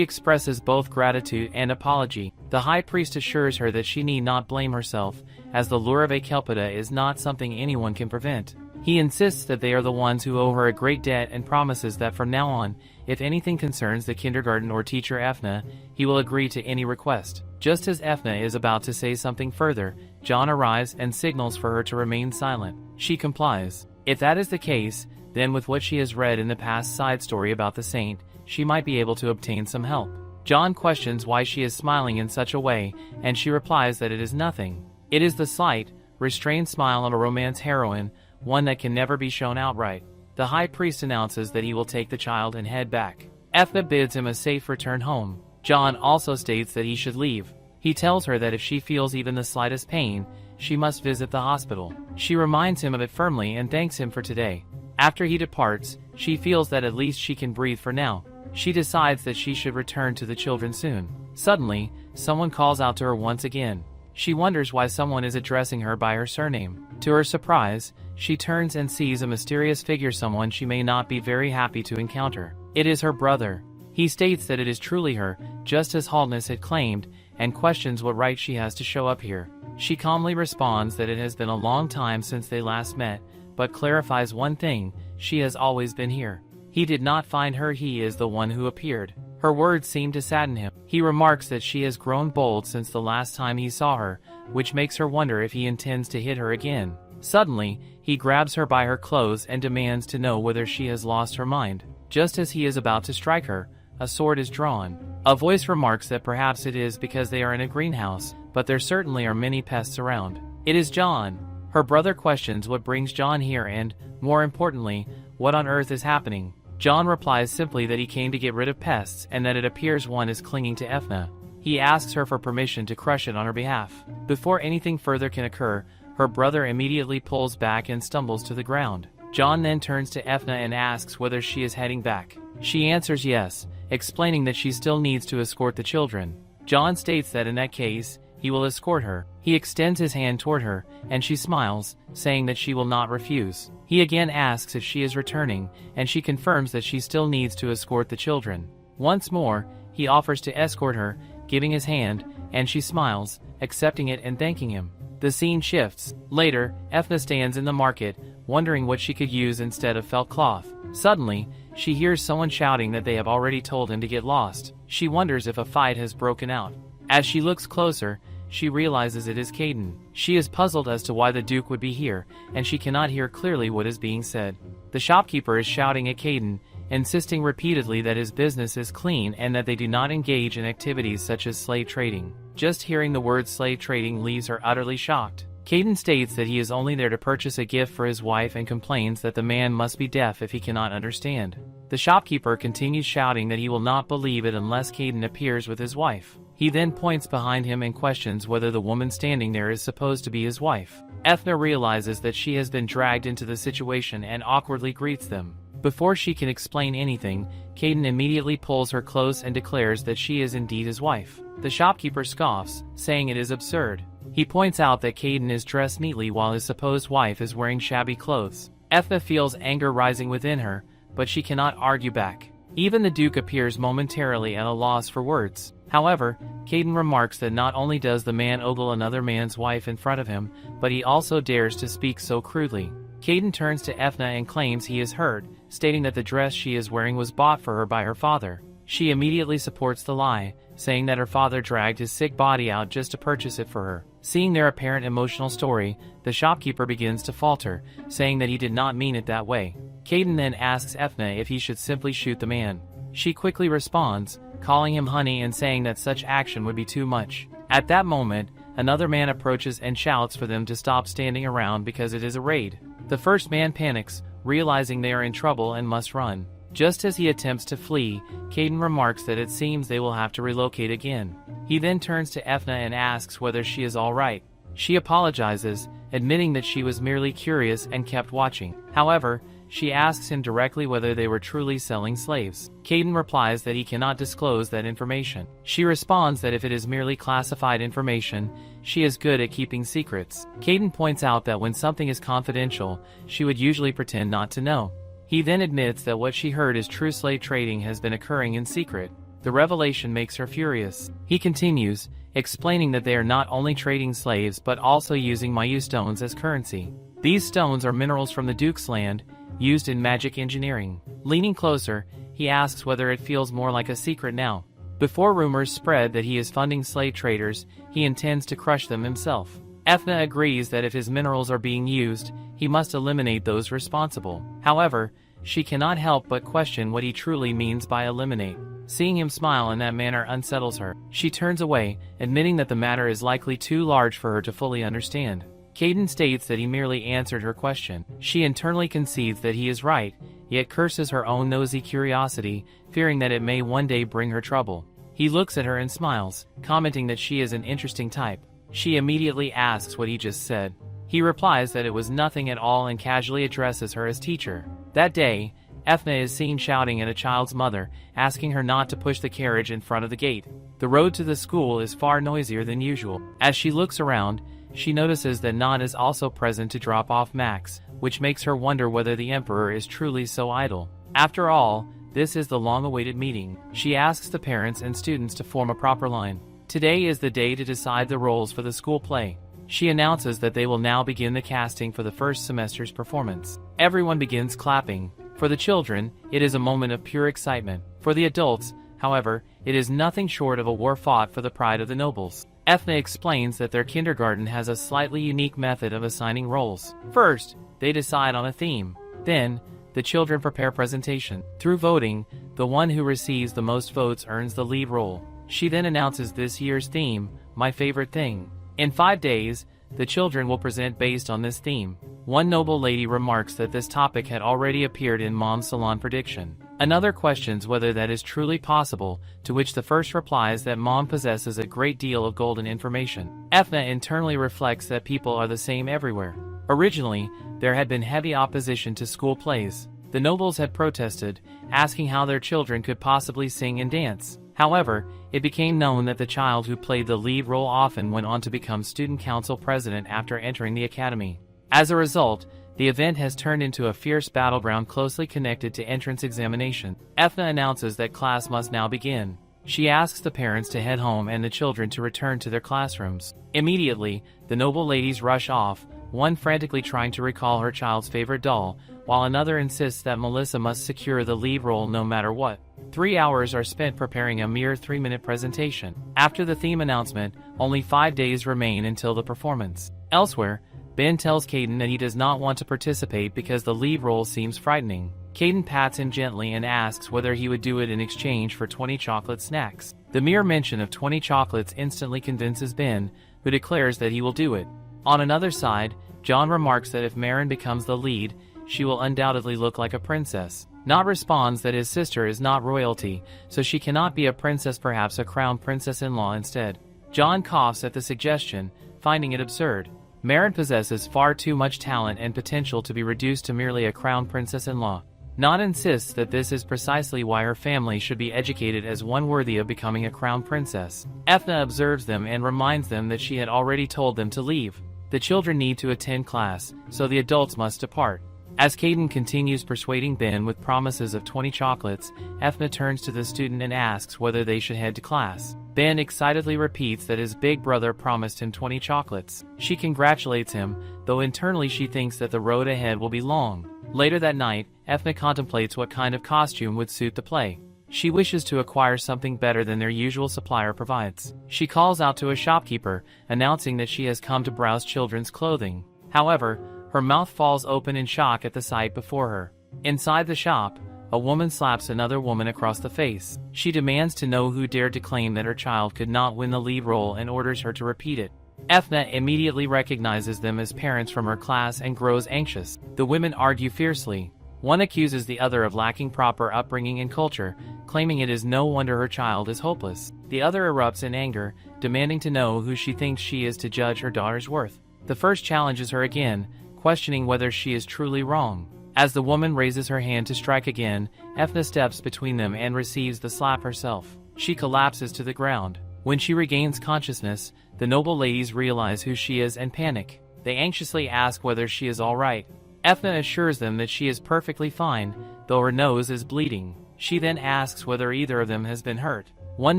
expresses both gratitude and apology. The high priest assures her that she need not blame herself, as the lure of Akelpida is not something anyone can prevent. He insists that they are the ones who owe her a great debt and promises that from now on, if anything concerns the kindergarten or teacher Ethna, he will agree to any request. Just as Ethna is about to say something further, John arrives and signals for her to remain silent. She complies. If that is the case, then with what she has read in the past side story about the saint, she might be able to obtain some help. John questions why she is smiling in such a way, and she replies that it is nothing. It is the slight, restrained smile of a romance heroine, one that can never be shown outright. The high priest announces that he will take the child and head back. Ethna bids him a safe return home. John also states that he should leave. He tells her that if she feels even the slightest pain, she must visit the hospital. She reminds him of it firmly and thanks him for today. After he departs, she feels that at least she can breathe for now. She decides that she should return to the children soon. Suddenly, someone calls out to her once again. She wonders why someone is addressing her by her surname. To her surprise, she turns and sees a mysterious figure, someone she may not be very happy to encounter. It is her brother. He states that it is truly her, just as Haldness had claimed, and questions what right she has to show up here. She calmly responds that it has been a long time since they last met, but clarifies one thing: she has always been here. He did not find her, he is the one who appeared. Her words seem to sadden him. He remarks that she has grown bold since the last time he saw her, which makes her wonder if he intends to hit her again. Suddenly, he grabs her by her clothes and demands to know whether she has lost her mind. Just as he is about to strike her, a sword is drawn. A voice remarks that perhaps it is because they are in a greenhouse, but there certainly are many pests around. It is John. Her brother questions what brings John here and, more importantly, what on earth is happening. John replies simply that he came to get rid of pests and that it appears one is clinging to Ethna. He asks her for permission to crush it on her behalf. Before anything further can occur, her brother immediately pulls back and stumbles to the ground. John then turns to Ethna and asks whether she is heading back. She answers yes, explaining that she still needs to escort the children. John states that in that case, he will escort her. He extends his hand toward her, and she smiles, saying that she will not refuse. He again asks if she is returning, and she confirms that she still needs to escort the children. Once more, he offers to escort her, giving his hand, and she smiles, accepting it and thanking him. The scene shifts. Later, Ethna stands in the market, wondering what she could use instead of felt cloth. Suddenly, she hears someone shouting that they have already told him to get lost. She wonders if a fight has broken out. As she looks closer, she realizes it is Caden. She is puzzled as to why the Duke would be here, and she cannot hear clearly what is being said. The shopkeeper is shouting at Caden, insisting repeatedly that his business is clean and that they do not engage in activities such as slave trading. Just hearing the word slave trading leaves her utterly shocked. Caden states that he is only there to purchase a gift for his wife and complains that the man must be deaf if he cannot understand. The shopkeeper continues shouting that he will not believe it unless Caden appears with his wife. He then points behind him and questions whether the woman standing there is supposed to be his wife. Ethna realizes that she has been dragged into the situation and awkwardly greets them. Before she can explain anything, Caden immediately pulls her close and declares that she is indeed his wife. The shopkeeper scoffs, saying it is absurd. He points out that Caden is dressed neatly while his supposed wife is wearing shabby clothes. Ethna feels anger rising within her, but she cannot argue back. Even the Duke appears momentarily at a loss for words. However, Caden remarks that not only does the man ogle another man's wife in front of him, but he also dares to speak so crudely. Caden turns to Ethna and claims he is hurt, stating that the dress she is wearing was bought for her by her father. She immediately supports the lie, saying that her father dragged his sick body out just to purchase it for her. Seeing their apparent emotional story, the shopkeeper begins to falter, saying that he did not mean it that way. Caden then asks Ethna if he should simply shoot the man. She quickly responds, calling him honey and saying that such action would be too much. At that moment, another man approaches and shouts for them to stop standing around because it is a raid. The first man panics, realizing they are in trouble and must run. Just as he attempts to flee, Caden remarks that it seems they will have to relocate again. He then turns to Ethna and asks whether she is all right. She apologizes, admitting that she was merely curious and kept watching. However, she asks him directly whether they were truly selling slaves. Caden replies that he cannot disclose that information. She responds that if it is merely classified information, she is good at keeping secrets. Caden points out that when something is confidential, she would usually pretend not to know. He then admits that what she heard is true slave trading has been occurring in secret. The revelation makes her furious. He continues, explaining that they are not only trading slaves but also using Mayu stones as currency. These stones are minerals from the Duke's land, used in magic engineering. Leaning closer, he asks whether it feels more like a secret now. Before rumors spread that he is funding slave traders, he intends to crush them himself. Ethna agrees that if his minerals are being used, he must eliminate those responsible. However, she cannot help but question what he truly means by eliminate. Seeing him smile in that manner unsettles her. She turns away, admitting that the matter is likely too large for her to fully understand. Caden states that he merely answered her question. She internally concedes that he is right, yet curses her own nosy curiosity, fearing that it may one day bring her trouble. He looks at her and smiles, commenting that she is an interesting type. She immediately asks what he just said. He replies that it was nothing at all and casually addresses her as teacher. That day, Ethna is seen shouting at a child's mother, asking her not to push the carriage in front of the gate. The road to the school is far noisier than usual. As she looks around, she notices that Nan is also present to drop off Max, which makes her wonder whether the Emperor is truly so idle. After all, this is the long-awaited meeting. She asks the parents and students to form a proper line. Today is the day to decide the roles for the school play. She announces that they will now begin the casting for the first semester's performance. Everyone begins clapping. For the children, it is a moment of pure excitement. For the adults, however, it is nothing short of a war fought for the pride of the nobles. Ethna explains that their kindergarten has a slightly unique method of assigning roles. First, they decide on a theme. Then, the children prepare presentation. Through voting, the one who receives the most votes earns the lead role. She then announces this year's theme, My Favorite Thing. In 5 days, the children will present based on this theme. One noble lady remarks that this topic had already appeared in Mom's salon prediction. Another questions whether that is truly possible, to which the first replies that Mom possesses a great deal of golden information. Ethna internally reflects that people are the same everywhere. Originally, there had been heavy opposition to school plays. The nobles had protested, asking how their children could possibly sing and dance. However, it became known that the child who played the lead role often went on to become student council president after entering the academy. As a result, the event has turned into a fierce battleground closely connected to entrance examination. Ethna announces that class must now begin. She asks the parents to head home and the children to return to their classrooms. Immediately, the noble ladies rush off, one frantically trying to recall her child's favorite doll, while another insists that Melissa must secure the lead role no matter what. 3 hours are spent preparing a mere 3-minute presentation. After the theme announcement, only 5 days remain until the performance. Elsewhere, Ben tells Caden that he does not want to participate because the lead role seems frightening. Caden pats him gently and asks whether he would do it in exchange for 20 chocolate snacks. The mere mention of 20 chocolates instantly convinces Ben, who declares that he will do it. On another side, John remarks that if Marin becomes the lead, she will undoubtedly look like a princess. Nott responds that his sister is not royalty, so she cannot be a princess, perhaps a crown princess-in-law instead. John coughs at the suggestion, finding it absurd. Marin possesses far too much talent and potential to be reduced to merely a crown princess-in-law. Nott insists that this is precisely why her family should be educated as one worthy of becoming a crown princess. Ethna observes them and reminds them that she had already told them to leave. The children need to attend class, so the adults must depart. As Caden continues persuading Ben with promises of 20 chocolates, Ethna turns to the student and asks whether they should head to class. Ben excitedly repeats that his big brother promised him 20 chocolates. She congratulates him, though internally she thinks that the road ahead will be long. Later that night, Ethna contemplates what kind of costume would suit the play. She wishes to acquire something better than their usual supplier provides. She calls out to a shopkeeper, announcing that she has come to browse children's clothing. However, her mouth falls open in shock at the sight before her. Inside the shop, a woman slaps another woman across the face. She demands to know who dared to claim that her child could not win the lead role and orders her to repeat it. Ethna immediately recognizes them as parents from her class and grows anxious. The women argue fiercely. One accuses the other of lacking proper upbringing and culture, claiming it is no wonder her child is hopeless. The other erupts in anger, demanding to know who she thinks she is to judge her daughter's worth. The first challenges her again, questioning whether she is truly wrong. As the woman raises her hand to strike again, Ethna steps between them and receives the slap herself. She collapses to the ground. When she regains consciousness, the noble ladies realize who she is and panic. They anxiously ask whether she is all right. Ethna assures them that she is perfectly fine, though her nose is bleeding. She then asks whether either of them has been hurt. One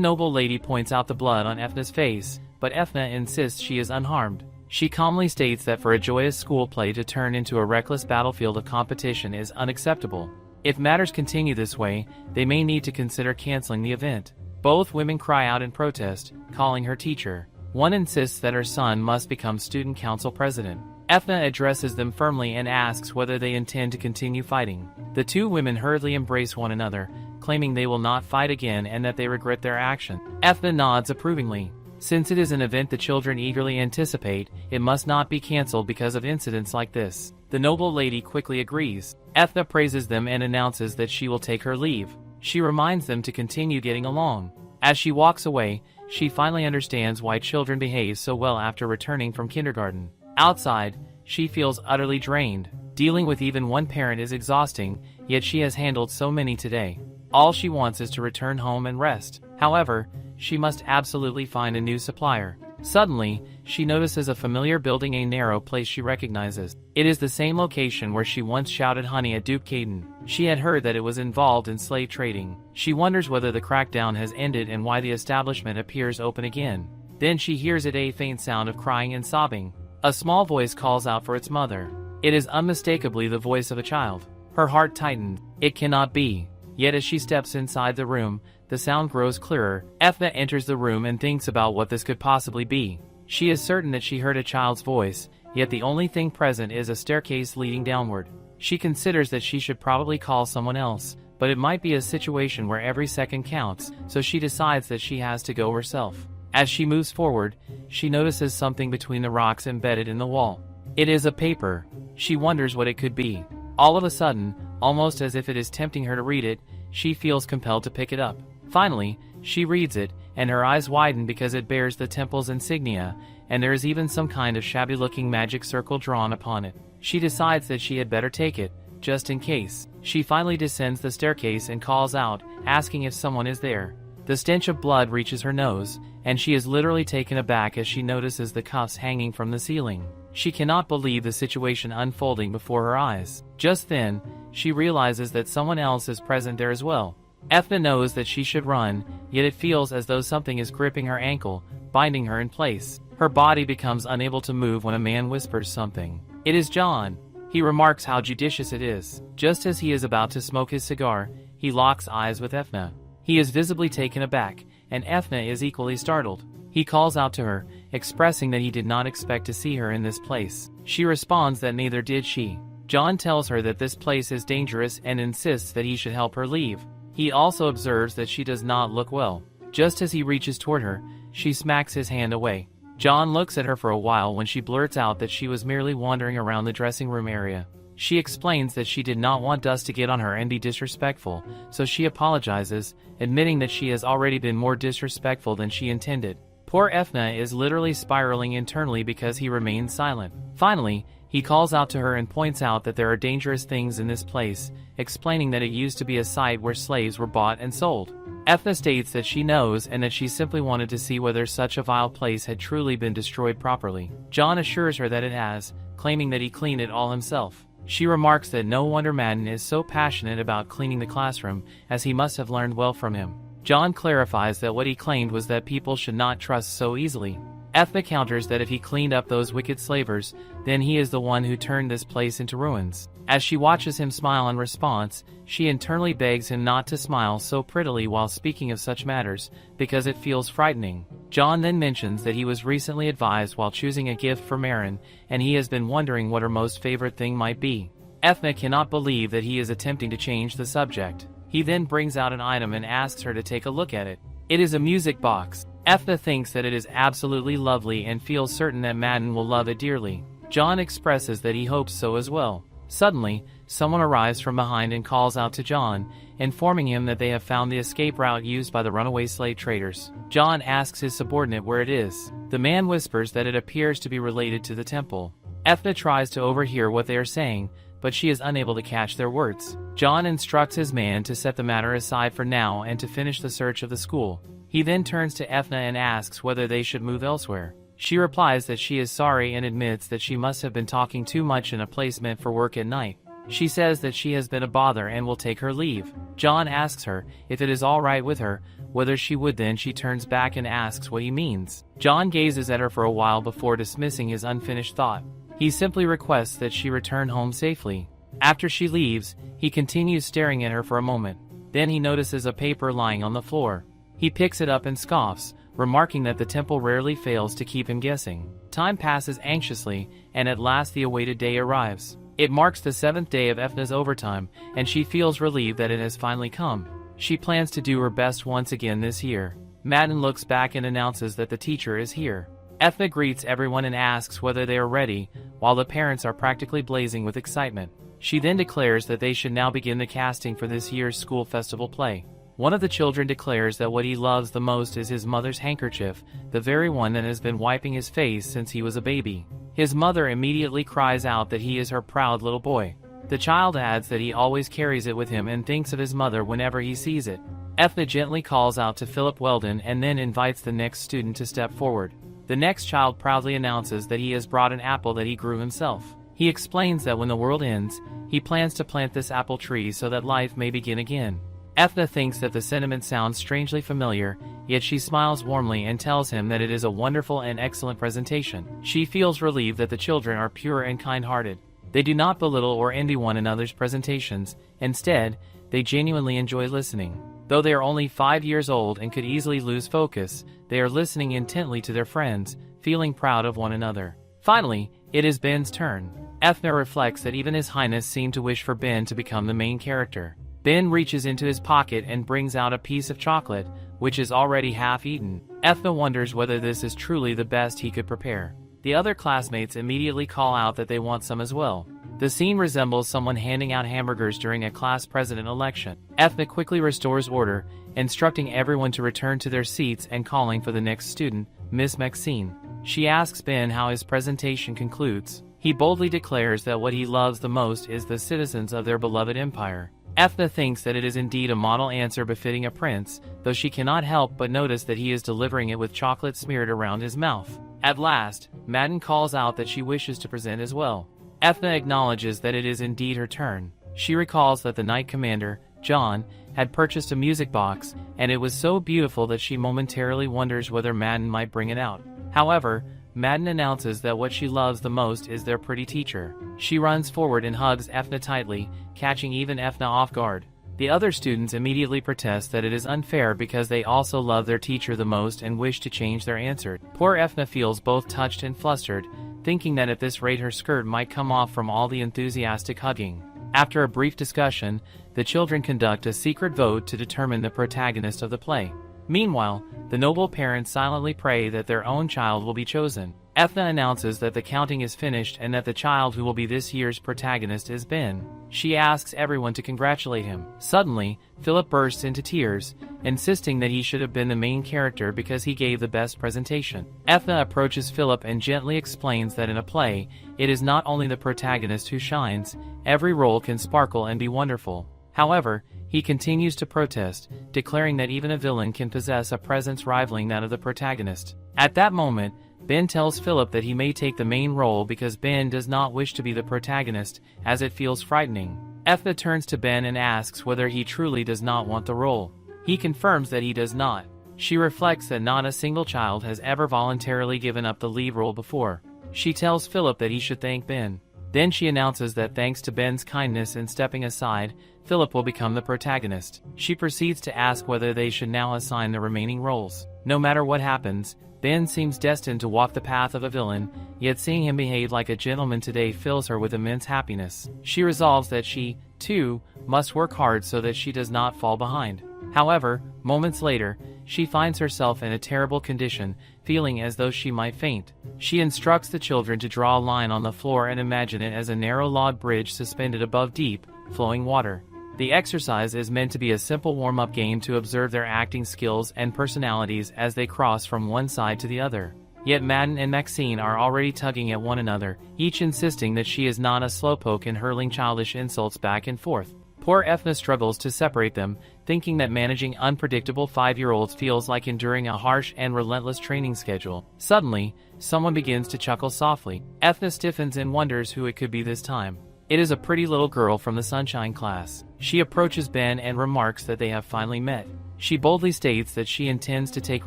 noble lady points out the blood on Ethna's face, but Ethna insists she is unharmed. She calmly states that for a joyous school play to turn into a reckless battlefield of competition is unacceptable. If matters continue this way, they may need to consider canceling the event. Both women cry out in protest, calling her teacher. One insists that her son must become student council president. Ethna addresses them firmly and asks whether they intend to continue fighting. The two women hurriedly embrace one another, claiming they will not fight again and that they regret their action. Ethna nods approvingly. Since it is an event the children eagerly anticipate, it must not be cancelled because of incidents like this. The noble lady quickly agrees. Ethna praises them and announces that she will take her leave. She reminds them to continue getting along. As she walks away, she finally understands why children behave so well after returning from kindergarten. Outside, she feels utterly drained. Dealing with even one parent is exhausting, yet she has handled so many today. All she wants is to return home and rest. However, she must absolutely find a new supplier. Suddenly, she notices a familiar building, a narrow place she recognizes. It is the same location where she once shouted honey at Duke Caden. She had heard that it was involved in slave trading. She wonders whether the crackdown has ended and why the establishment appears open again. Then she hears a faint sound of crying and sobbing. A small voice calls out for its mother. It is unmistakably the voice of a child. Her heart tightened. It cannot be. Yet as she steps inside the room, the sound grows clearer. Ethna enters the room and thinks about what this could possibly be. She is certain that she heard a child's voice, yet the only thing present is a staircase leading downward. She considers that she should probably call someone else, but it might be a situation where every second counts, so she decides that she has to go herself. As she moves forward, she notices something between the rocks embedded in the wall. It is a paper. She wonders what it could be. All of a sudden, almost as if it is tempting her to read it, she feels compelled to pick it up. Finally, she reads it, and her eyes widen because it bears the temple's insignia, and there is even some kind of shabby-looking magic circle drawn upon it. She decides that she had better take it, just in case. She finally descends the staircase and calls out, asking if someone is there. The stench of blood reaches her nose, and she is literally taken aback as she notices the cuffs hanging from the ceiling. She cannot believe the situation unfolding before her eyes. Just then, she realizes that someone else is present there as well. Ethna knows that she should run, yet it feels as though something is gripping her ankle, binding her in place. Her body becomes unable to move when a man whispers something. It is John. He remarks how judicious it is. Just as he is about to smoke his cigar, he locks eyes with Ethna. He is visibly taken aback, and Ethna is equally startled. He calls out to her, expressing that he did not expect to see her in this place. She responds that neither did she. John tells her that this place is dangerous and insists that he should help her leave. He also observes that she does not look well. Just as he reaches toward her, she smacks his hand away. John looks at her for a while when she blurts out that she was merely wandering around the dressing room area. She explains that she did not want dust to get on her and be disrespectful, so she apologizes, admitting that she has already been more disrespectful than she intended. Poor Ethna is literally spiraling internally because he remains silent. Finally, he calls out to her and points out that there are dangerous things in this place, explaining that it used to be a site where slaves were bought and sold. Ethna states that she knows and that she simply wanted to see whether such a vile place had truly been destroyed properly. John assures her that it has, claiming that he cleaned it all himself. She remarks that no wonder Madden is so passionate about cleaning the classroom, as he must have learned well from him. John clarifies that what he claimed was that people should not trust so easily. Ethna counters that if he cleaned up those wicked slavers, then he is the one who turned this place into ruins. As she watches him smile in response, she internally begs him not to smile so prettily while speaking of such matters, because it feels frightening. John then mentions that he was recently advised while choosing a gift for Marin, and he has been wondering what her most favorite thing might be. Ethna cannot believe that he is attempting to change the subject. He then brings out an item and asks her to take a look at it. It is a music box. Ethna thinks that it is absolutely lovely and feels certain that Madden will love it dearly. John expresses that he hopes so as well. Suddenly, someone arrives from behind and calls out to John, informing him that they have found the escape route used by the runaway slave traders. John asks his subordinate where it is. The man whispers that it appears to be related to the temple. Ethna tries to overhear what they are saying, but she is unable to catch their words. John instructs his man to set the matter aside for now and to finish the search of the school. He then turns to Ethna and asks whether they should move elsewhere. She replies that she is sorry and admits that she must have been talking too much in a place meant for work at night. She says that she has been a bother and will take her leave. John asks her if it is all right with her, whether she would. Then she turns back and asks what he means. John gazes at her for a while before dismissing his unfinished thought. He simply requests that she return home safely. After she leaves, he continues staring at her for a moment. Then he notices a paper lying on the floor. He picks it up and scoffs, remarking that the temple rarely fails to keep him guessing. Time passes anxiously, and at last the awaited day arrives. It marks the 7th day of Ethna's overtime, and she feels relieved that it has finally come. She plans to do her best once again this year. Madden looks back and announces that the teacher is here. Ethna greets everyone and asks whether they are ready, while the parents are practically blazing with excitement. She then declares that they should now begin the casting for this year's school festival play. One of the children declares that what he loves the most is his mother's handkerchief, the very one that has been wiping his face since he was a baby. His mother immediately cries out that he is her proud little boy. The child adds that he always carries it with him and thinks of his mother whenever he sees it. Ethna gently calls out to Philip Weldon and then invites the next student to step forward. The next child proudly announces that he has brought an apple that he grew himself. He explains that when the world ends, he plans to plant this apple tree so that life may begin again. Ethna thinks that the sentiment sounds strangely familiar, yet she smiles warmly and tells him that it is a wonderful and excellent presentation. She feels relieved that the children are pure and kind-hearted. They do not belittle or envy one another's presentations. Instead, they genuinely enjoy listening. Though they are only 5 years old and could easily lose focus, they are listening intently to their friends, feeling proud of one another. Finally, it is Ben's turn. Ethna reflects that even His Highness seemed to wish for Ben to become the main character. Ben reaches into his pocket and brings out a piece of chocolate, which is already half eaten. Ethna wonders whether this is truly the best he could prepare. The other classmates immediately call out that they want some as well. The scene resembles someone handing out hamburgers during a class president election. Ethna quickly restores order, instructing everyone to return to their seats and calling for the next student, Miss Maxine. She asks Ben how his presentation concludes. He boldly declares that what he loves the most is the citizens of their beloved empire. Ethna thinks that it is indeed a model answer befitting a prince, though she cannot help but notice that he is delivering it with chocolate smeared around his mouth. At last, Madden calls out that she wishes to present as well. Ethna acknowledges that it is indeed her turn. She recalls that the Knight Commander, John, had purchased a music box, and it was so beautiful that she momentarily wonders whether Madden might bring it out. However, Madden announces that what she loves the most is their pretty teacher. She runs forward and hugs Ethna tightly, catching even Ethna off guard. The other students immediately protest that it is unfair because they also love their teacher the most and wish to change their answer. Poor Ethna feels both touched and flustered, thinking that at this rate her skirt might come off from all the enthusiastic hugging. After a brief discussion, the children conduct a secret vote to determine the protagonist of the play. Meanwhile, the noble parents silently pray that their own child will be chosen. Ethna announces that the counting is finished and that the child who will be this year's protagonist is Ben. She asks everyone to congratulate him. Suddenly, Philip bursts into tears, insisting that he should have been the main character because he gave the best presentation. Ethna approaches Philip and gently explains that in a play, it is not only the protagonist who shines, every role can sparkle and be wonderful. However, he continues to protest, declaring that even a villain can possess a presence rivaling that of the protagonist. At that moment, Ben tells Philip that he may take the main role because Ben does not wish to be the protagonist, as it feels frightening. Ethna turns to Ben and asks whether he truly does not want the role. He confirms that he does not. She reflects that not a single child has ever voluntarily given up the lead role before. She tells Philip that he should thank Ben. Then she announces that thanks to Ben's kindness in stepping aside, Philip will become the protagonist. She proceeds to ask whether they should now assign the remaining roles. No matter what happens, Ben seems destined to walk the path of a villain, yet seeing him behave like a gentleman today fills her with immense happiness. She resolves that she, too, must work hard so that she does not fall behind. However, moments later, she finds herself in a terrible condition, feeling as though she might faint. She instructs the children to draw a line on the floor and imagine it as a narrow log bridge suspended above deep, flowing water. The exercise is meant to be a simple warm-up game to observe their acting skills and personalities as they cross from one side to the other. Yet Madden and Maxine are already tugging at one another, each insisting that she is not a slowpoke and hurling childish insults back and forth. Poor Ethna struggles to separate them, thinking that managing unpredictable 5-year-olds feels like enduring a harsh and relentless training schedule. Suddenly, someone begins to chuckle softly. Ethna stiffens and wonders who it could be this time. It is a pretty little girl from the Sunshine class. She approaches Ben and remarks that they have finally met. She boldly states that she intends to take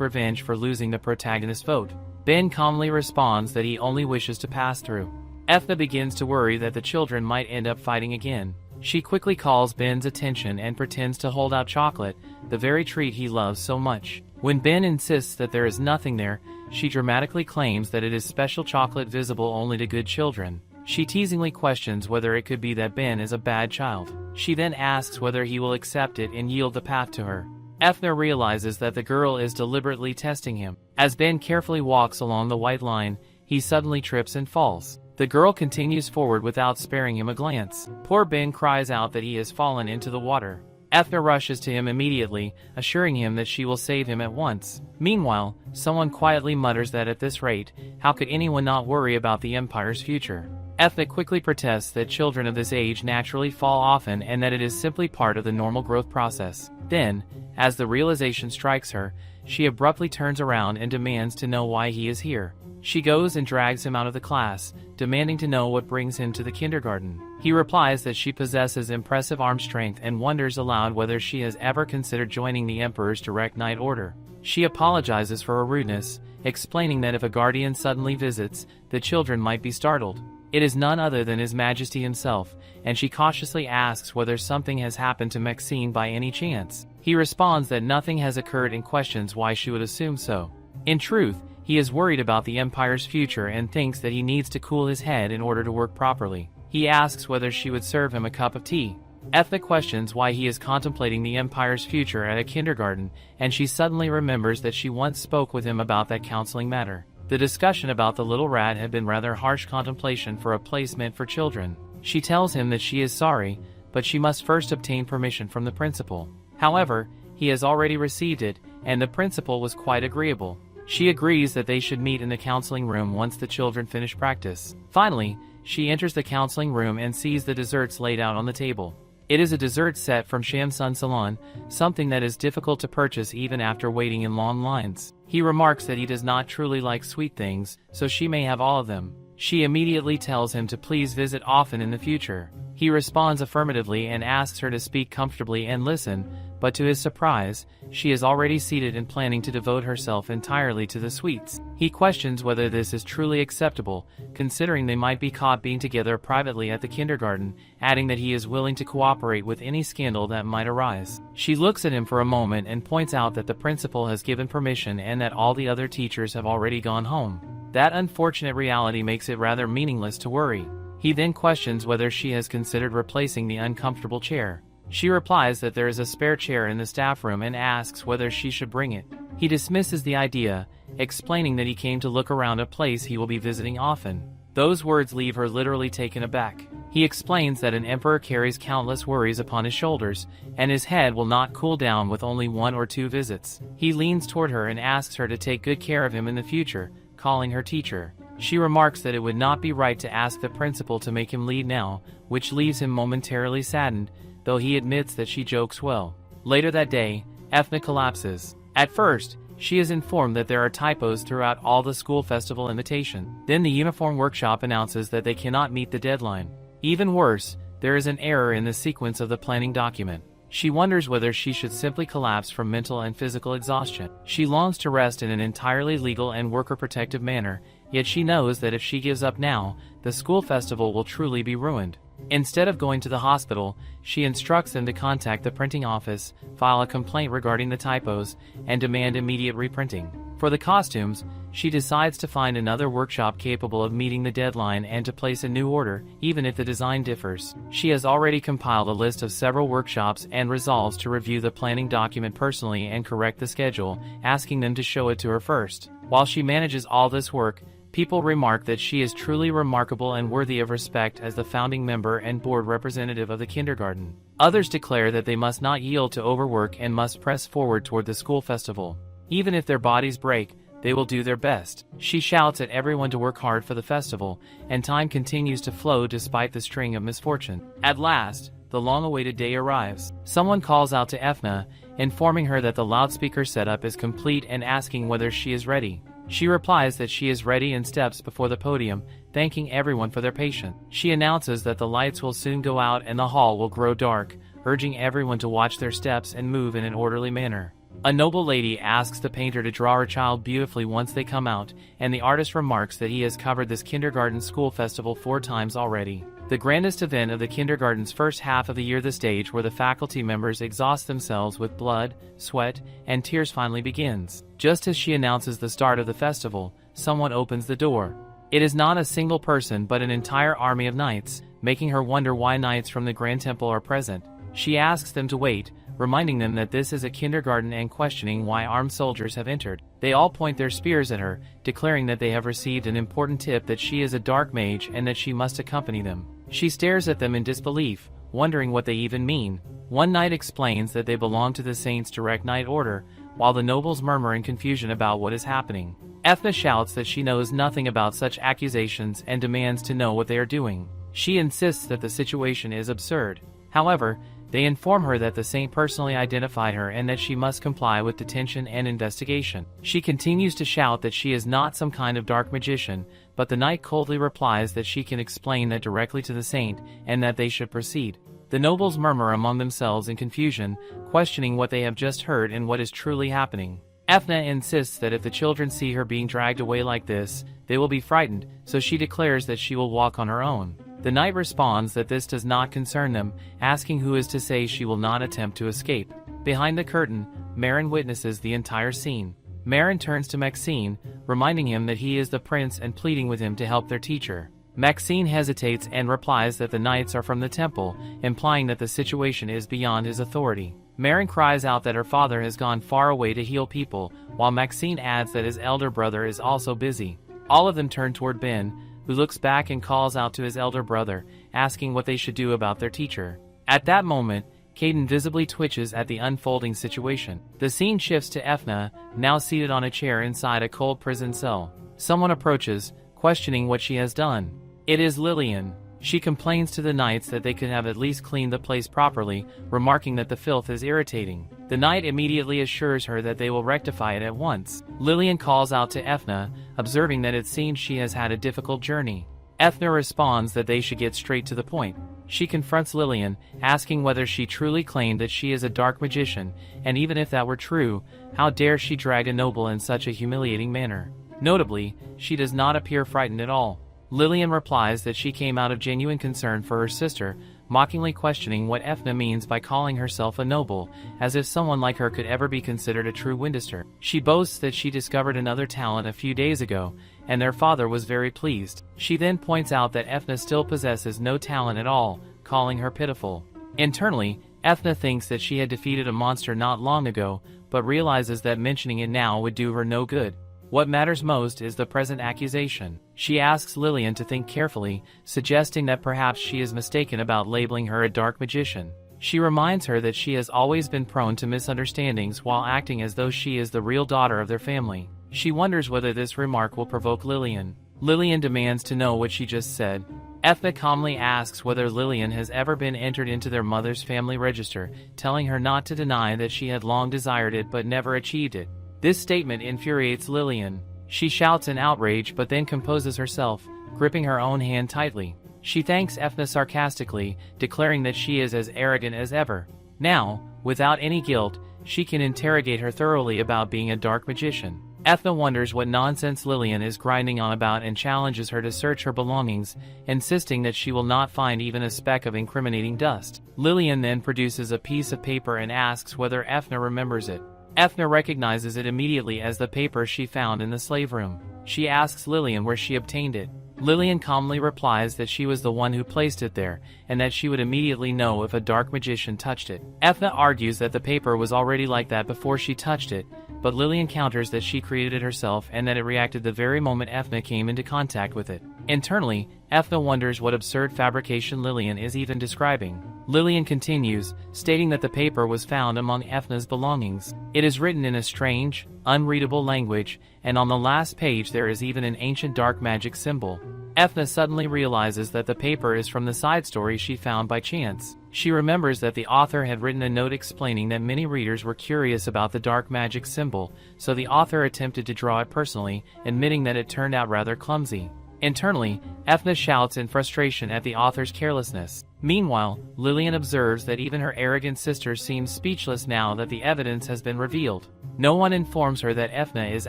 revenge for losing the protagonist's vote. Ben calmly responds that he only wishes to pass through. Ethna begins to worry that the children might end up fighting again. She quickly calls Ben's attention and pretends to hold out chocolate, the very treat he loves so much. When Ben insists that there is nothing there, she dramatically claims that it is special chocolate visible only to good children. She teasingly questions whether it could be that Ben is a bad child. She then asks whether he will accept it and yield the path to her. Ethna realizes that the girl is deliberately testing him. As Ben carefully walks along the white line, he suddenly trips and falls. The girl continues forward without sparing him a glance. Poor Ben cries out that he has fallen into the water. Ethna rushes to him immediately, assuring him that she will save him at once. Meanwhile, someone quietly mutters that at this rate, how could anyone not worry about the Empire's future? Ethna quickly protests that children of this age naturally fall often and that it is simply part of the normal growth process. Then, as the realization strikes her, she abruptly turns around and demands to know why he is here. She goes and drags him out of the class, demanding to know what brings him to the kindergarten. He replies that she possesses impressive arm strength and wonders aloud whether she has ever considered joining the Emperor's direct night order. She apologizes for her rudeness, explaining that if a guardian suddenly visits, the children might be startled. It is none other than His Majesty himself, and she cautiously asks whether something has happened to Maxine by any chance. He responds that nothing has occurred and questions why she would assume so. In truth, he is worried about the Empire's future and thinks that he needs to cool his head in order to work properly. He asks whether she would serve him a cup of tea. Ethna questions why he is contemplating the Empire's future at a kindergarten, and she suddenly remembers that she once spoke with him about that counseling matter. The discussion about the little rat had been rather harsh contemplation for a place meant for children. She tells him that she is sorry, but she must first obtain permission from the principal. However, he has already received it, and the principal was quite agreeable. She agrees that they should meet in the counseling room once the children finish practice. Finally, she enters the counseling room and sees the desserts laid out on the table. It is a dessert set from Shamsun Salon, something that is difficult to purchase even after waiting in long lines. He remarks that he does not truly like sweet things, so she may have all of them. She immediately tells him to please visit often in the future. He responds affirmatively and asks her to speak comfortably and listen, but to his surprise, she is already seated and planning to devote herself entirely to the sweets. He questions whether this is truly acceptable, considering they might be caught being together privately at the kindergarten, adding that he is willing to cooperate with any scandal that might arise. She looks at him for a moment and points out that the principal has given permission and that all the other teachers have already gone home. That unfortunate reality makes it rather meaningless to worry. He then questions whether she has considered replacing the uncomfortable chair. She replies that there is a spare chair in the staff room and asks whether she should bring it. He dismisses the idea, explaining that he came to look around a place he will be visiting often. Those words leave her literally taken aback. He explains that an emperor carries countless worries upon his shoulders, and his head will not cool down with only 1 or 2 visits. He leans toward her and asks her to take good care of him in the future, calling her teacher. She remarks that it would not be right to ask the principal to make him lead now, which leaves him momentarily saddened, though he admits that she jokes well. Later that day, Ethna collapses. At first, she is informed that there are typos throughout all the school festival invitation. Then the uniform workshop announces that they cannot meet the deadline. Even worse, there is an error in the sequence of the planning document. She wonders whether she should simply collapse from mental and physical exhaustion. She longs to rest in an entirely legal and worker-protective manner, yet she knows that if she gives up now, the school festival will truly be ruined. Instead of going to the hospital, she instructs them to contact the printing office, file a complaint regarding the typos, and demand immediate reprinting. For the costumes, she decides to find another workshop capable of meeting the deadline and to place a new order, even if the design differs. She has already compiled a list of several workshops and resolves to review the planning document personally and correct the schedule, asking them to show it to her first. While she manages all this work, people remark that she is truly remarkable and worthy of respect as the founding member and board representative of the kindergarten. Others declare that they must not yield to overwork and must press forward toward the school festival. Even if their bodies break, they will do their best. She shouts at everyone to work hard for the festival, and time continues to flow despite the string of misfortune. At last, the long-awaited day arrives. Someone calls out to Ethna, informing her that the loudspeaker setup is complete and asking whether she is ready. She replies that she is ready and steps before the podium, thanking everyone for their patience. She announces that the lights will soon go out and the hall will grow dark, urging everyone to watch their steps and move in an orderly manner. A noble lady asks the painter to draw her child beautifully once they come out, and the artist remarks that he has covered this kindergarten school festival 4 times already. The grandest event of the kindergarten's first half of the year, the stage where the faculty members exhaust themselves with blood, sweat, and tears finally begins. Just as she announces the start of the festival, someone opens the door. It is not a single person but an entire army of knights, making her wonder why knights from the Grand Temple are present. She asks them to wait, reminding them that this is a kindergarten and questioning why armed soldiers have entered. They all point their spears at her, declaring that they have received an important tip that she is a dark mage and that she must accompany them. She stares at them in disbelief, wondering what they even mean. One knight explains that they belong to the Saints' Direct Knight Order, while the nobles murmur in confusion about what is happening. Ethna shouts that she knows nothing about such accusations and demands to know what they are doing. She insists that the situation is absurd. However, they inform her that the saint personally identified her and that she must comply with detention and investigation. She continues to shout that she is not some kind of dark magician, but the knight coldly replies that she can explain that directly to the saint and that they should proceed. The nobles murmur among themselves in confusion, questioning what they have just heard and what is truly happening. Ethna insists that if the children see her being dragged away like this, they will be frightened, so she declares that she will walk on her own. The knight responds that this does not concern them, asking who is to say she will not attempt to escape. Behind the curtain, Marin witnesses the entire scene. Marin turns to Maxine, reminding him that he is the prince and pleading with him to help their teacher. Maxine hesitates and replies that the knights are from the temple, implying that the situation is beyond his authority. Marin cries out that her father has gone far away to heal people, while Maxine adds that his elder brother is also busy. All of them turn toward Ben, who looks back and calls out to his elder brother, asking what they should do about their teacher. At that moment, Caden visibly twitches at the unfolding situation. The scene shifts to Ethna, now seated on a chair inside a cold prison cell. Someone approaches, questioning what she has done. It is Lillian. She complains to the knights that they could have at least cleaned the place properly, remarking that the filth is irritating. The knight immediately assures her that they will rectify it at once. Lillian calls out to Ethna, observing that it seems she has had a difficult journey. Ethna responds that they should get straight to the point. She confronts Lillian, asking whether she truly claimed that she is a dark magician, and even if that were true, how dare she drag a noble in such a humiliating manner. Notably, she does not appear frightened at all. Lillian replies that she came out of genuine concern for her sister, mockingly questioning what Ethna means by calling herself a noble, as if someone like her could ever be considered a true Winchester. She boasts that she discovered another talent a few days ago, and their father was very pleased. She then points out that Ethna still possesses no talent at all, calling her pitiful. Internally, Ethna thinks that she had defeated a monster not long ago, but realizes that mentioning it now would do her no good. What matters most is the present accusation. She asks Lillian to think carefully, suggesting that perhaps she is mistaken about labeling her a dark magician. She reminds her that she has always been prone to misunderstandings while acting as though she is the real daughter of their family. She wonders whether this remark will provoke Lillian. Lillian demands to know what she just said. Ethna calmly asks whether Lillian has ever been entered into their mother's family register, telling her not to deny that she had long desired it but never achieved it. This statement infuriates Lillian. She shouts in outrage but then composes herself, gripping her own hand tightly. She thanks Ethna sarcastically, declaring that she is as arrogant as ever. Now, without any guilt, she can interrogate her thoroughly about being a dark magician. Ethna wonders what nonsense Lillian is grinding on about and challenges her to search her belongings, insisting that she will not find even a speck of incriminating dust. Lillian then produces a piece of paper and asks whether Ethna remembers it. Ethna recognizes it immediately as the paper she found in the slave room. She asks Lillian where she obtained it. Lillian calmly replies that she was the one who placed it there, and that she would immediately know if a dark magician touched it. Ethna argues that the paper was already like that before she touched it, but Lillian counters that she created it herself and that it reacted the very moment Ethna came into contact with it. Internally, Ethna wonders what absurd fabrication Lillian is even describing. Lillian continues, stating that the paper was found among Ethna's belongings. It is written in a strange, unreadable language, and on the last page there is even an ancient dark magic symbol. Ethna suddenly realizes that the paper is from the side story she found by chance. She remembers that the author had written a note explaining that many readers were curious about the dark magic symbol, so the author attempted to draw it personally, admitting that it turned out rather clumsy. Internally, Ethna shouts in frustration at the author's carelessness. Meanwhile, Lillian observes that even her arrogant sister seems speechless now that the evidence has been revealed. No one informs her that Ethna is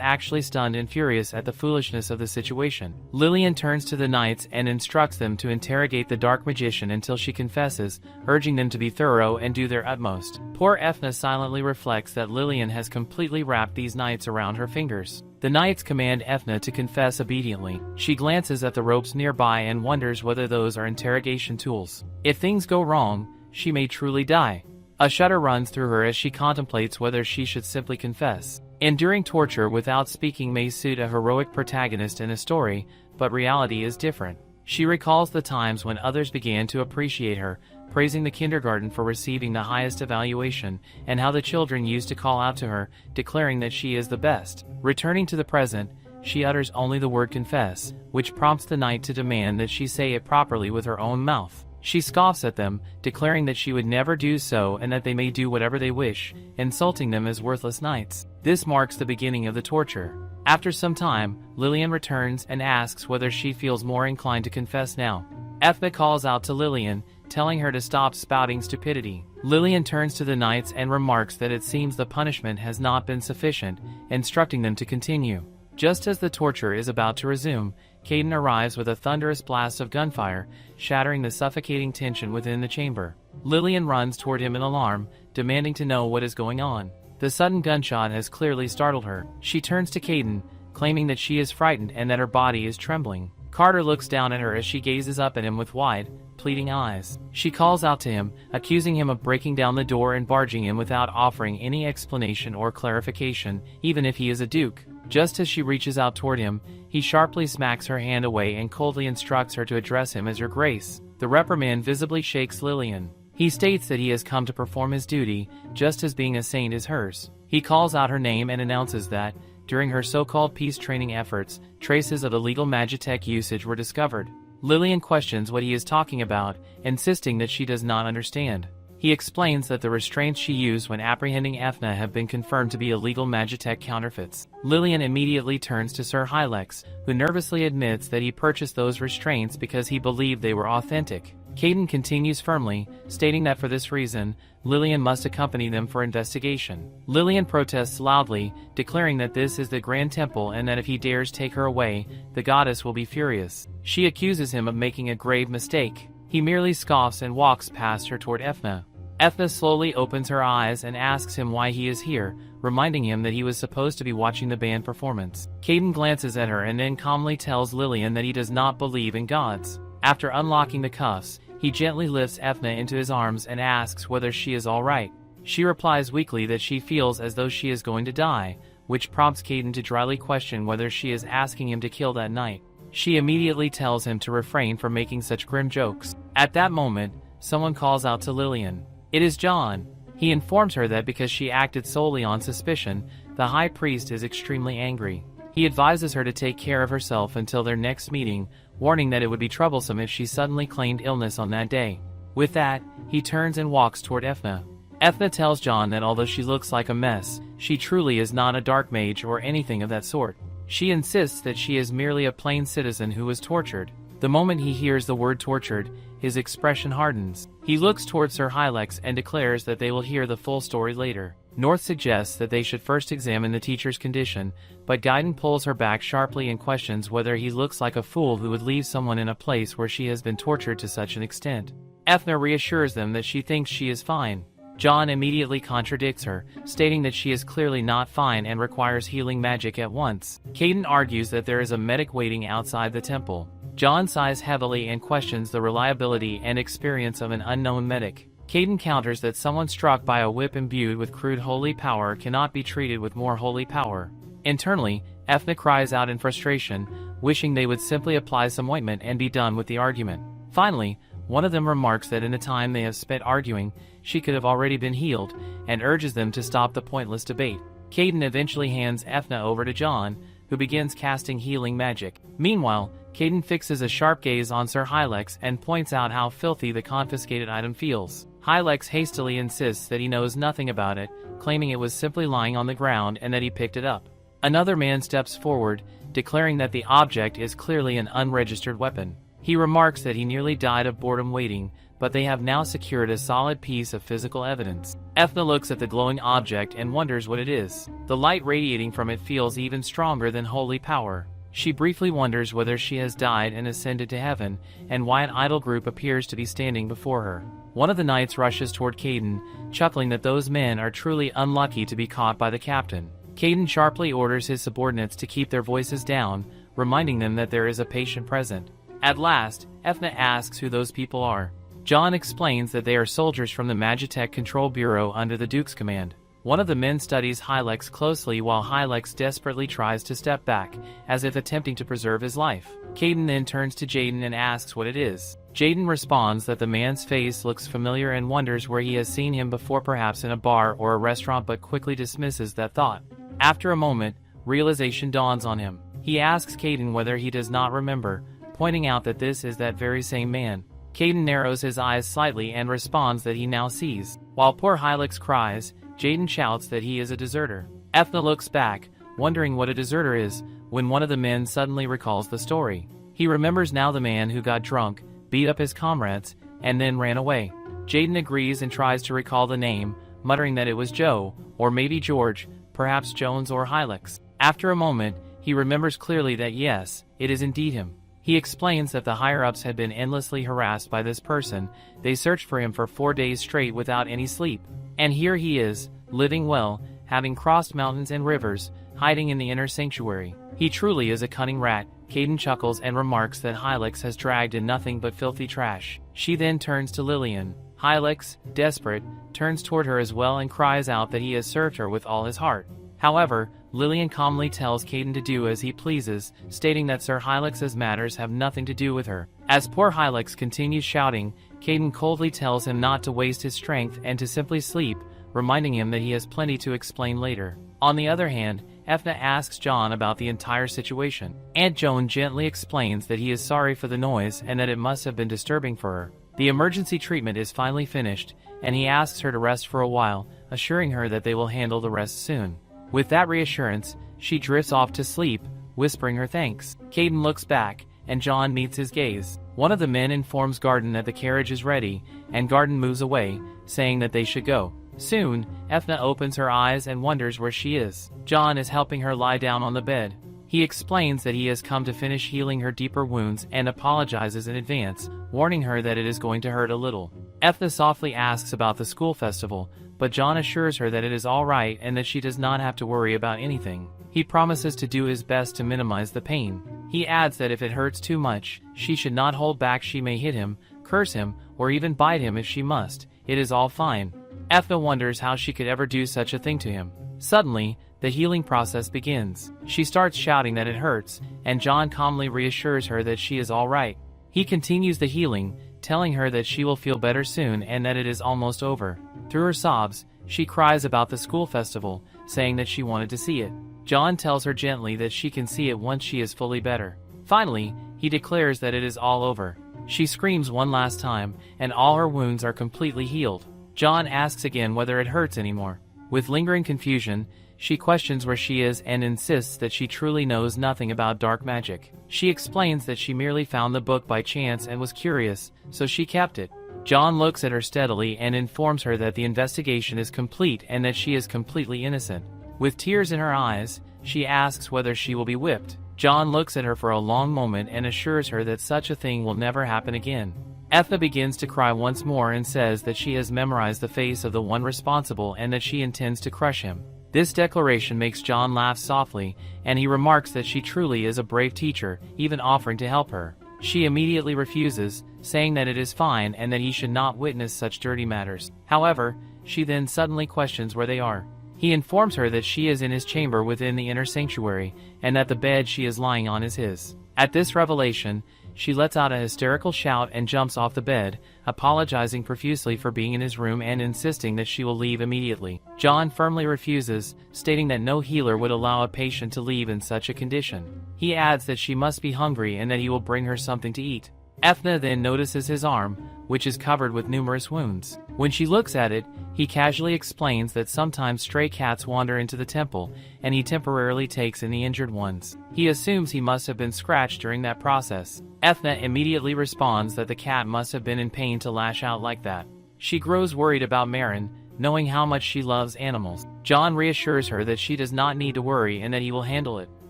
actually stunned and furious at the foolishness of the situation. Lillian turns to the knights and instructs them to interrogate the dark magician until she confesses, urging them to be thorough and do their utmost. Poor Ethna silently reflects that Lillian has completely wrapped these knights around her fingers. The knights command Ethna to confess obediently. She glances at the ropes nearby and wonders whether those are interrogation tools. If things go wrong, she may truly die. A shudder runs through her as she contemplates whether she should simply confess. Enduring torture without speaking may suit a heroic protagonist in a story, but reality is different. She recalls the times when others began to appreciate her, praising the kindergarten for receiving the highest evaluation, and how the children used to call out to her, declaring that she is the best. Returning to the present, she utters only the word confess, which prompts the knight to demand that she say it properly with her own mouth. She scoffs at them, declaring that she would never do so and that they may do whatever they wish, insulting them as worthless knights. This marks the beginning of the torture. After some time, Lillian returns and asks whether she feels more inclined to confess now. Ethna calls out to Lillian, telling her to stop spouting stupidity. Lillian turns to the knights and remarks that it seems the punishment has not been sufficient, instructing them to continue. Just as the torture is about to resume, Caden arrives with a thunderous blast of gunfire, shattering the suffocating tension within the chamber. Lillian runs toward him in alarm, demanding to know what is going on. The sudden gunshot has clearly startled her. She turns to Caden, claiming that she is frightened and that her body is trembling. Carter looks down at her as she gazes up at him with wide, pleading eyes. She calls out to him, accusing him of breaking down the door and barging in without offering any explanation or clarification, even if he is a duke. Just as she reaches out toward him, he sharply smacks her hand away and coldly instructs her to address him as Your Grace. The reprimand visibly shakes Lillian. He states that he has come to perform his duty, just as being a saint is hers. He calls out her name and announces that, during her so-called peace training efforts, traces of illegal magitech usage were discovered. Lillian questions what he is talking about, insisting that she does not understand. He explains that the restraints she used when apprehending Ethna have been confirmed to be illegal magitech counterfeits. Lillian immediately turns to Sir Hylex, who nervously admits that he purchased those restraints because he believed they were authentic. Caden continues firmly, stating that for this reason, Lillian must accompany them for investigation. Lillian protests loudly, declaring that this is the Grand Temple and that if he dares take her away, the goddess will be furious. She accuses him of making a grave mistake. He merely scoffs and walks past her toward Ethna. Ethna slowly opens her eyes and asks him why he is here, reminding him that he was supposed to be watching the band performance. Caden glances at her and then calmly tells Lillian that he does not believe in gods. After unlocking the cuffs, he gently lifts Ethna into his arms and asks whether she is all right. She replies weakly that she feels as though she is going to die, which prompts Caden to dryly question whether she is asking him to kill that night. She immediately tells him to refrain from making such grim jokes. At that moment, someone calls out to Lillian. It is John. He informs her that because she acted solely on suspicion, the high priest is extremely angry. He advises her to take care of herself until their next meeting, warning that it would be troublesome if she suddenly claimed illness on that day. With that, he turns and walks toward Ethna. Ethna tells John that although she looks like a mess, she truly is not a dark mage or anything of that sort. She insists that she is merely a plain citizen who was tortured. The moment he hears the word tortured, his expression hardens. He looks towards Sir Hylex and declares that they will hear the full story later. North suggests that they should first examine the teacher's condition, but Gaiden pulls her back sharply and questions whether he looks like a fool who would leave someone in a place where she has been tortured to such an extent. Ethna reassures them that she thinks she is fine. John immediately contradicts her, stating that she is clearly not fine and requires healing magic at once. Caden argues that there is a medic waiting outside the temple. John sighs heavily and questions the reliability and experience of an unknown medic. Caden counters that someone struck by a whip imbued with crude holy power cannot be treated with more holy power. Internally, Ethna cries out in frustration, wishing they would simply apply some ointment and be done with the argument. Finally, one of them remarks that in the time they have spent arguing, she could have already been healed, and urges them to stop the pointless debate. Caden eventually hands Ethna over to John, who begins casting healing magic. Meanwhile, Caden fixes a sharp gaze on Sir Hylex and points out how filthy the confiscated item feels. Hylex hastily insists that he knows nothing about it, claiming it was simply lying on the ground and that he picked it up. Another man steps forward, declaring that the object is clearly an unregistered weapon. He remarks that he nearly died of boredom waiting, but they have now secured a solid piece of physical evidence. Ethna looks at the glowing object and wonders what it is. The light radiating from it feels even stronger than holy power. She briefly wonders whether she has died and ascended to heaven, and why an idol group appears to be standing before her. One of the knights rushes toward Caden, chuckling that those men are truly unlucky to be caught by the captain. Caden sharply orders his subordinates to keep their voices down, reminding them that there is a patient present. At last, Ethna asks who those people are. John explains that they are soldiers from the Magitech Control Bureau under the Duke's command. One of the men studies Hylex closely while Hylex desperately tries to step back, as if attempting to preserve his life. Caden then turns to Jaden and asks what it is. Jaden responds that the man's face looks familiar and wonders where he has seen him before, perhaps in a bar or a restaurant, but quickly dismisses that thought. After a moment, realization dawns on him. He asks Caden whether he does not remember, pointing out that this is that very same man. Caden narrows his eyes slightly and responds that he now sees. While poor Hylex cries, Jaden shouts that he is a deserter. Ethna looks back, wondering what a deserter is, when one of the men suddenly recalls the story. He remembers now the man who got drunk, beat up his comrades, and then ran away. Jaden agrees and tries to recall the name, muttering that it was Joe, or maybe George, perhaps Jones or Hylex. After a moment, he remembers clearly that yes, it is indeed him. He explains that the higher-ups had been endlessly harassed by this person. They searched for him for 4 days straight without any sleep. And here he is, living well, having crossed mountains and rivers, hiding in the inner sanctuary. He truly is a cunning rat. Caden chuckles and remarks that Hylex has dragged in nothing but filthy trash. She then turns to Lillian. Hylex, desperate, turns toward her as well and cries out that he has served her with all his heart. However, Lillian calmly tells Caden to do as he pleases, stating that Sir Hylex's matters have nothing to do with her. As poor Hylex continues shouting, Caden coldly tells him not to waste his strength and to simply sleep, reminding him that he has plenty to explain later. On the other hand, Ethna asks John about the entire situation. Aunt Joan gently explains that he is sorry for the noise and that it must have been disturbing for her. The emergency treatment is finally finished, and he asks her to rest for a while, assuring her that they will handle the rest soon. With that reassurance, she drifts off to sleep, whispering her thanks. Caden looks back, and John meets his gaze. One of the men informs Garden that the carriage is ready, and Garden moves away, saying that they should go. Soon, Ethna opens her eyes and wonders where she is. John is helping her lie down on the bed. He explains that he has come to finish healing her deeper wounds and apologizes in advance, warning her that it is going to hurt a little. Ethna softly asks about the school festival, but John assures her that it is all right and that she does not have to worry about anything. He promises to do his best to minimize the pain. He adds that if it hurts too much, she should not hold back. She may hit him, curse him, or even bite him if she must. It is all fine. Ethna wonders how she could ever do such a thing to him. Suddenly, the healing process begins. She starts shouting that it hurts, and John calmly reassures her that she is all right. He continues the healing, telling her that she will feel better soon and that it is almost over. Through her sobs, she cries about the school festival, saying that she wanted to see it. John tells her gently that she can see it once she is fully better. Finally, he declares that it is all over. She screams one last time, and all her wounds are completely healed. John asks again whether it hurts anymore. With lingering confusion, she questions where she is and insists that she truly knows nothing about dark magic. She explains that she merely found the book by chance and was curious, so she kept it. John looks at her steadily and informs her that the investigation is complete and that she is completely innocent. With tears in her eyes, she asks whether she will be whipped. John looks at her for a long moment and assures her that such a thing will never happen again. Ethna begins to cry once more and says that she has memorized the face of the one responsible and that she intends to crush him. This declaration makes John laugh softly, and he remarks that she truly is a brave teacher, even offering to help her. She immediately refuses, saying that it is fine and that he should not witness such dirty matters. However, she then suddenly questions where they are. He informs her that she is in his chamber within the inner sanctuary, and that the bed she is lying on is his. At this revelation, she lets out a hysterical shout and jumps off the bed, apologizing profusely for being in his room and insisting that she will leave immediately. John firmly refuses, stating that no healer would allow a patient to leave in such a condition. He adds that she must be hungry and that he will bring her something to eat. Ethna then notices his arm, which is covered with numerous wounds. When she looks at it, he casually explains that sometimes stray cats wander into the temple, and he temporarily takes in the injured ones. He assumes he must have been scratched during that process. Ethna immediately responds that the cat must have been in pain to lash out like that. She grows worried about Marin, knowing how much she loves animals. John reassures her that she does not need to worry and that he will handle it.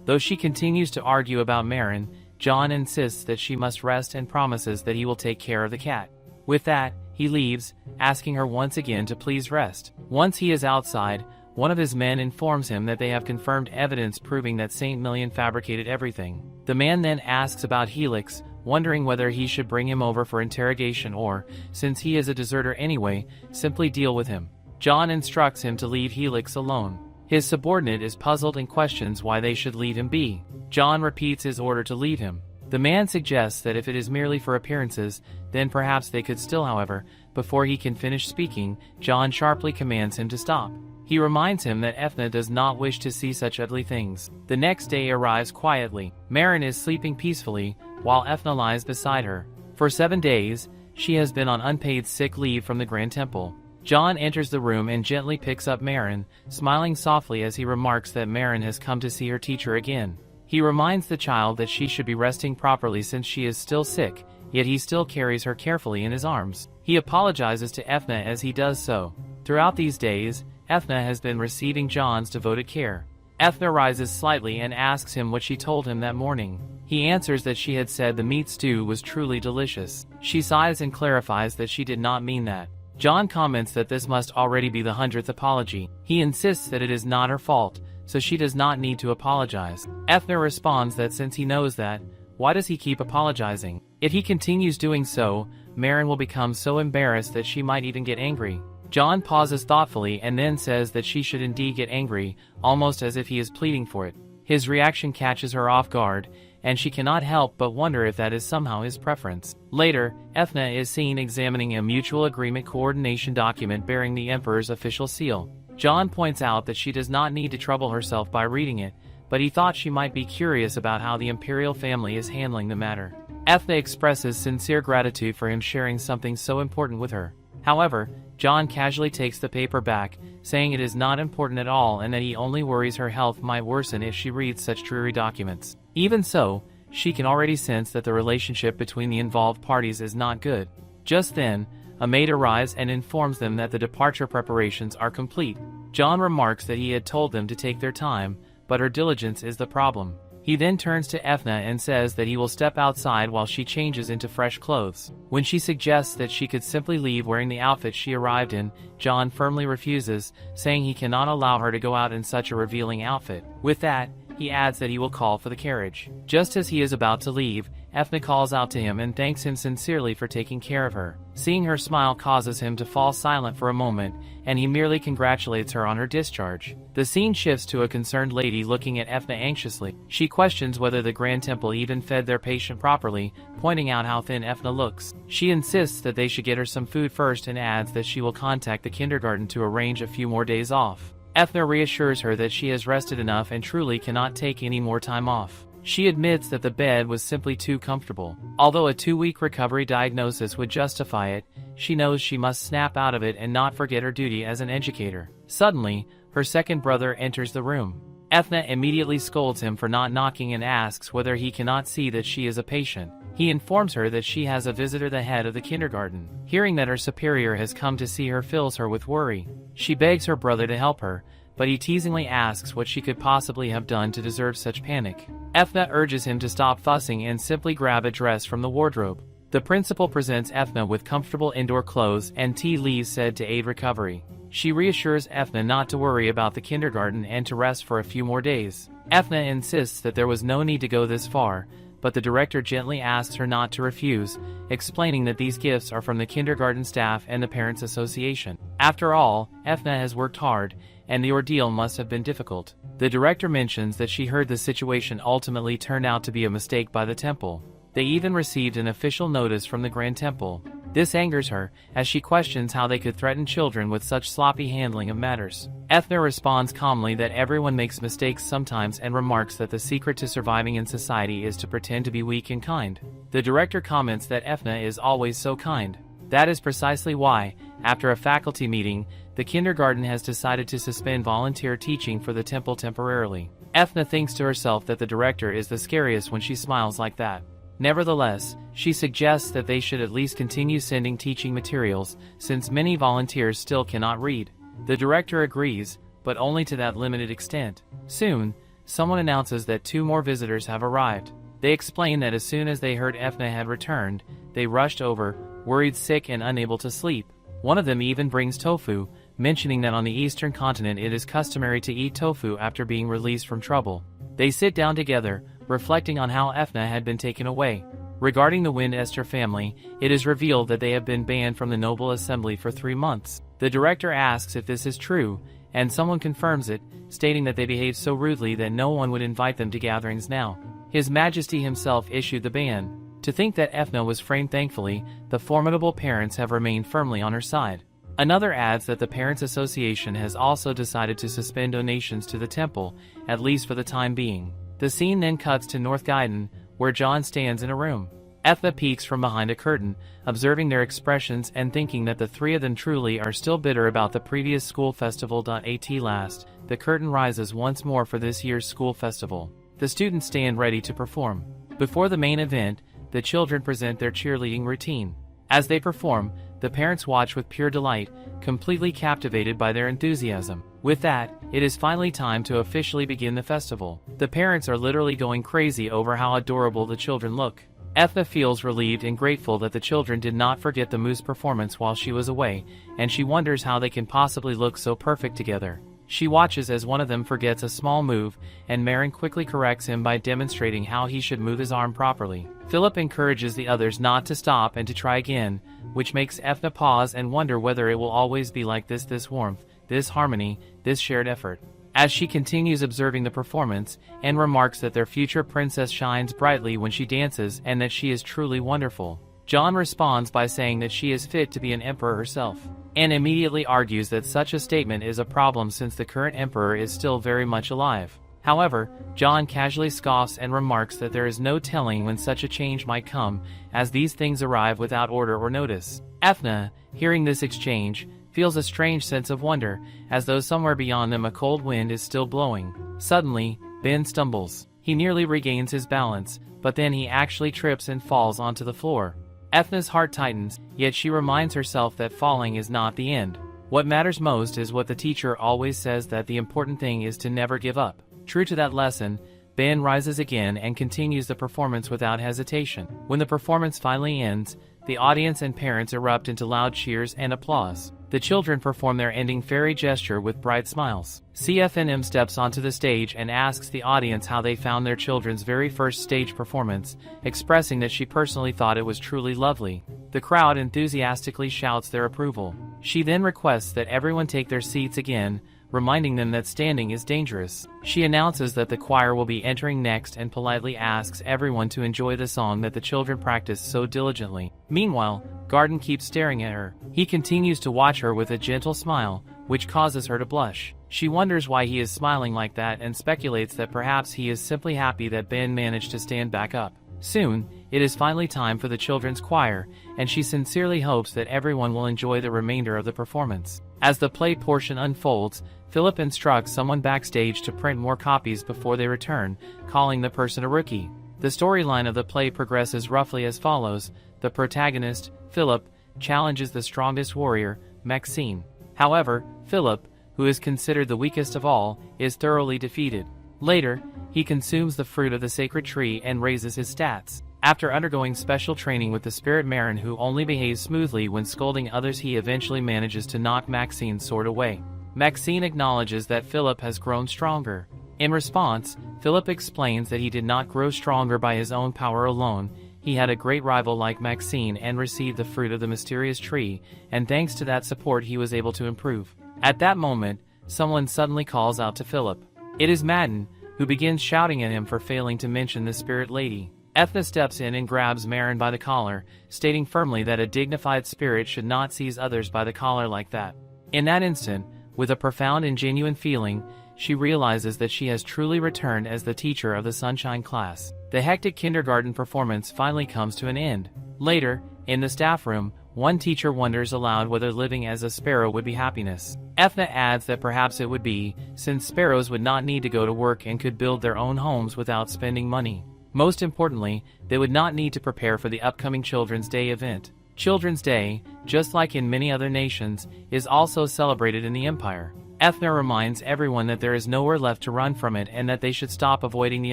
Though she continues to argue about Marin, John insists that she must rest and promises that he will take care of the cat. With that, he leaves, asking her once again to please rest. Once he is outside, one of his men informs him that they have confirmed evidence proving that Saint Million fabricated everything. The man then asks about Helix, wondering whether he should bring him over for interrogation or, since he is a deserter anyway, simply deal with him. John instructs him to leave Helix alone. His subordinate is puzzled and questions why they should leave him be. John repeats his order to leave him. The man suggests that if it is merely for appearances, then perhaps they could still. However, before he can finish speaking, John sharply commands him to stop. He reminds him that Ethna does not wish to see such ugly things. The next day arrives quietly. Marin is sleeping peacefully, while Ethna lies beside her. For 7 days, she has been on unpaid sick leave from the Grand Temple. John enters the room and gently picks up Marin, smiling softly as he remarks that Marin has come to see her teacher again. He reminds the child that she should be resting properly since she is still sick, yet he still carries her carefully in his arms. He apologizes to Ethna as he does so. Throughout these days, Ethna has been receiving John's devoted care. Ethna rises slightly and asks him what she told him that morning. He answers that she had said the meat stew was truly delicious. She sighs and clarifies that she did not mean that. John comments that this must already be the 100th apology. He insists that it is not her fault, so she does not need to apologize. Ethna responds that since he knows that, why does he keep apologizing? If he continues doing so, Marin will become so embarrassed that she might even get angry. John pauses thoughtfully and then says that she should indeed get angry, almost as if he is pleading for it. His reaction catches her off guard, and she cannot help but wonder if that is somehow his preference. Later, Ethna is seen examining a mutual agreement coordination document bearing the Emperor's official seal. John points out that she does not need to trouble herself by reading it, but he thought she might be curious about how the imperial family is handling the matter. Ethna expresses sincere gratitude for him sharing something so important with her. However, John casually takes the paper back, saying it is not important at all and that he only worries her health might worsen if she reads such dreary documents. Even so, she can already sense that the relationship between the involved parties is not good. Just then, a maid arrives and informs them that the departure preparations are complete. John remarks that he had told them to take their time, but her diligence is the problem. He then turns to Ethna and says that he will step outside while she changes into fresh clothes. When she suggests that she could simply leave wearing the outfit she arrived in, John firmly refuses, saying he cannot allow her to go out in such a revealing outfit. With that, he adds that he will call for the carriage. Just as he is about to leave, Ethna calls out to him and thanks him sincerely for taking care of her. Seeing her smile causes him to fall silent for a moment, and he merely congratulates her on her discharge. The scene shifts to a concerned lady looking at Ethna anxiously. She questions whether the Grand Temple even fed their patient properly, pointing out how thin Ethna looks. She insists that they should get her some food first and adds that she will contact the kindergarten to arrange a few more days off. Ethna reassures her that she has rested enough and truly cannot take any more time off. She admits that the bed was simply too comfortable. Although a 2-week recovery diagnosis would justify it, she knows she must snap out of it and not forget her duty as an educator. Suddenly, her second brother enters the room. Ethna immediately scolds him for not knocking and asks whether he cannot see that she is a patient. He informs her that she has a visitor, the head of the kindergarten. Hearing that her superior has come to see her fills her with worry. She begs her brother to help her, but he teasingly asks what she could possibly have done to deserve such panic. Ethna urges him to stop fussing and simply grab a dress from the wardrobe. The principal presents Ethna with comfortable indoor clothes and tea leaves said to aid recovery. She reassures Ethna not to worry about the kindergarten and to rest for a few more days. Ethna insists that there was no need to go this far, but the director gently asks her not to refuse, explaining that these gifts are from the kindergarten staff and the Parents Association. After all, Ethna has worked hard, and the ordeal must have been difficult. The director mentions that she heard the situation ultimately turned out to be a mistake by the temple. They even received an official notice from the Grand Temple. This angers her, as she questions how they could threaten children with such sloppy handling of matters. Ethna responds calmly that everyone makes mistakes sometimes and remarks that the secret to surviving in society is to pretend to be weak and kind. The director comments that Ethna is always so kind. That is precisely why, after a faculty meeting, the kindergarten has decided to suspend volunteer teaching for the temple temporarily. Ethna thinks to herself that the director is the scariest when she smiles like that. Nevertheless, she suggests that they should at least continue sending teaching materials, since many volunteers still cannot read. The director agrees, but only to that limited extent. Soon, someone announces that 2 more visitors have arrived. They explain that as soon as they heard Ethna had returned, they rushed over, worried, sick, and unable to sleep. One of them even brings tofu, mentioning that on the eastern continent it is customary to eat tofu after being released from trouble. They sit down together, reflecting on how Ethna had been taken away. Regarding the Wind Esther family, it is revealed that they have been banned from the Noble Assembly for 3 months. The director asks if this is true, and someone confirms it, stating that they behaved so rudely that no one would invite them to gatherings now. His Majesty himself issued the ban. To think that Ethna was framed. Thankfully, the formidable parents have remained firmly on her side. Another adds that the Parents Association has also decided to suspend donations to the temple, at least for the time being. The scene then cuts to North Gaiden, where John stands in a room. Ethna peeks from behind a curtain, observing their expressions and thinking that the 3 of them truly are still bitter about the previous school festival. At last, the curtain rises once more for this year's school festival. The students stand ready to perform. Before the main event, the children present their cheerleading routine. As they perform, the parents watch with pure delight, completely captivated by their enthusiasm. With that, it is finally time to officially begin the festival. The parents are literally going crazy over how adorable the children look. Ethna feels relieved and grateful that the children did not forget the moose performance while she was away, and she wonders how they can possibly look so perfect together. She watches as one of them forgets a small move, and Marin quickly corrects him by demonstrating how he should move his arm properly. Philip encourages the others not to stop and to try again, which makes Ethna pause and wonder whether it will always be like this warmth, this harmony, this shared effort. As she continues observing the performance, and remarks that their future princess shines brightly when she dances and that she is truly wonderful. John responds by saying that she is fit to be an emperor herself, and immediately argues that such a statement is a problem since the current emperor is still very much alive. However, John casually scoffs and remarks that there is no telling when such a change might come, as these things arrive without order or notice. Ethna, hearing this exchange, feels a strange sense of wonder, as though somewhere beyond them a cold wind is still blowing. Suddenly, Ben stumbles. He nearly regains his balance, but then he actually trips and falls onto the floor. Ethna's heart tightens, yet she reminds herself that falling is not the end. What matters most is what the teacher always says, that the important thing is to never give up. True to that lesson, Ben rises again and continues the performance without hesitation. When the performance finally ends, the audience and parents erupt into loud cheers and applause. The children perform their ending fairy gesture with bright smiles. CFNM steps onto the stage and asks the audience how they found their children's very first stage performance, expressing that she personally thought it was truly lovely. The crowd enthusiastically shouts their approval. She then requests that everyone take their seats again, reminding them that standing is dangerous. She announces that the choir will be entering next and politely asks everyone to enjoy the song that the children practiced so diligently. Meanwhile, Garden keeps staring at her. He continues to watch her with a gentle smile, which causes her to blush. She wonders why he is smiling like that and speculates that perhaps he is simply happy that Ben managed to stand back up. Soon, it is finally time for the children's choir, and she sincerely hopes that everyone will enjoy the remainder of the performance. As the play portion unfolds, Philip instructs someone backstage to print more copies before they return, calling the person a rookie. The storyline of the play progresses roughly as follows. The protagonist, Philip, challenges the strongest warrior, Maxine. However, Philip, who is considered the weakest of all, is thoroughly defeated. Later, he consumes the fruit of the sacred tree and raises his stats. After undergoing special training with the spirit Marin, who only behaves smoothly when scolding others, he eventually manages to knock Maxine's sword away. Maxine acknowledges that Philip has grown stronger. In response, Philip explains that he did not grow stronger by his own power alone. He had a great rival like Maxine and received the fruit of the mysterious tree, and thanks to that support he was able to improve. At that moment, someone suddenly calls out to Philip. It is Madden, who begins shouting at him for failing to mention the spirit lady. Ethna steps in and grabs Marin by the collar, stating firmly that a dignified spirit should not seize others by the collar like that. In that instant, with a profound and genuine feeling, she realizes that she has truly returned as the teacher of the Sunshine class. The hectic kindergarten performance finally comes to an end. Later, in the staff room, one teacher wonders aloud whether living as a sparrow would be happiness. Ethna adds that perhaps it would be, since sparrows would not need to go to work and could build their own homes without spending money. Most importantly, they would not need to prepare for the upcoming Children's Day event. Children's Day, just like in many other nations, is also celebrated in the Empire. Ethna reminds everyone that there is nowhere left to run from it and that they should stop avoiding the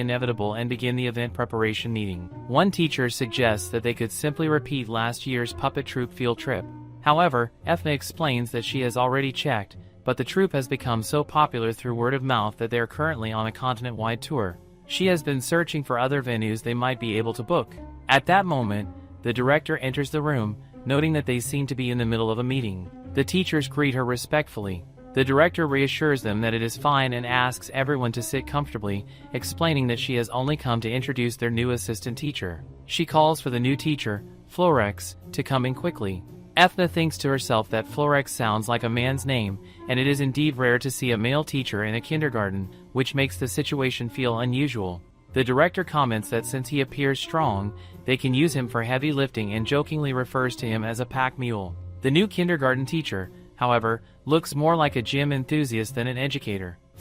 inevitable and begin the event preparation meeting. One teacher suggests that they could simply repeat last year's puppet troupe field trip. However, Ethna explains that she has already checked, but the troupe has become so popular through word of mouth that they are currently on a continent-wide tour. She has been searching for other venues they might be able to book. At that moment, the director enters the room, noting that they seem to be in the middle of a meeting. The teachers greet her respectfully. The director reassures them that it is fine and asks everyone to sit comfortably, explaining that she has only come to introduce their new assistant teacher. She calls for the new teacher, Florex, to come in quickly. Ethna thinks to herself that Florex sounds like a man's name, and it is indeed rare to see a male teacher in a kindergarten, which makes the situation feel unusual. The director comments that since he appears strong, they can use him for heavy lifting and jokingly refers to him as a pack mule. The new kindergarten teacher, however, looks more like a gym enthusiast than an educator.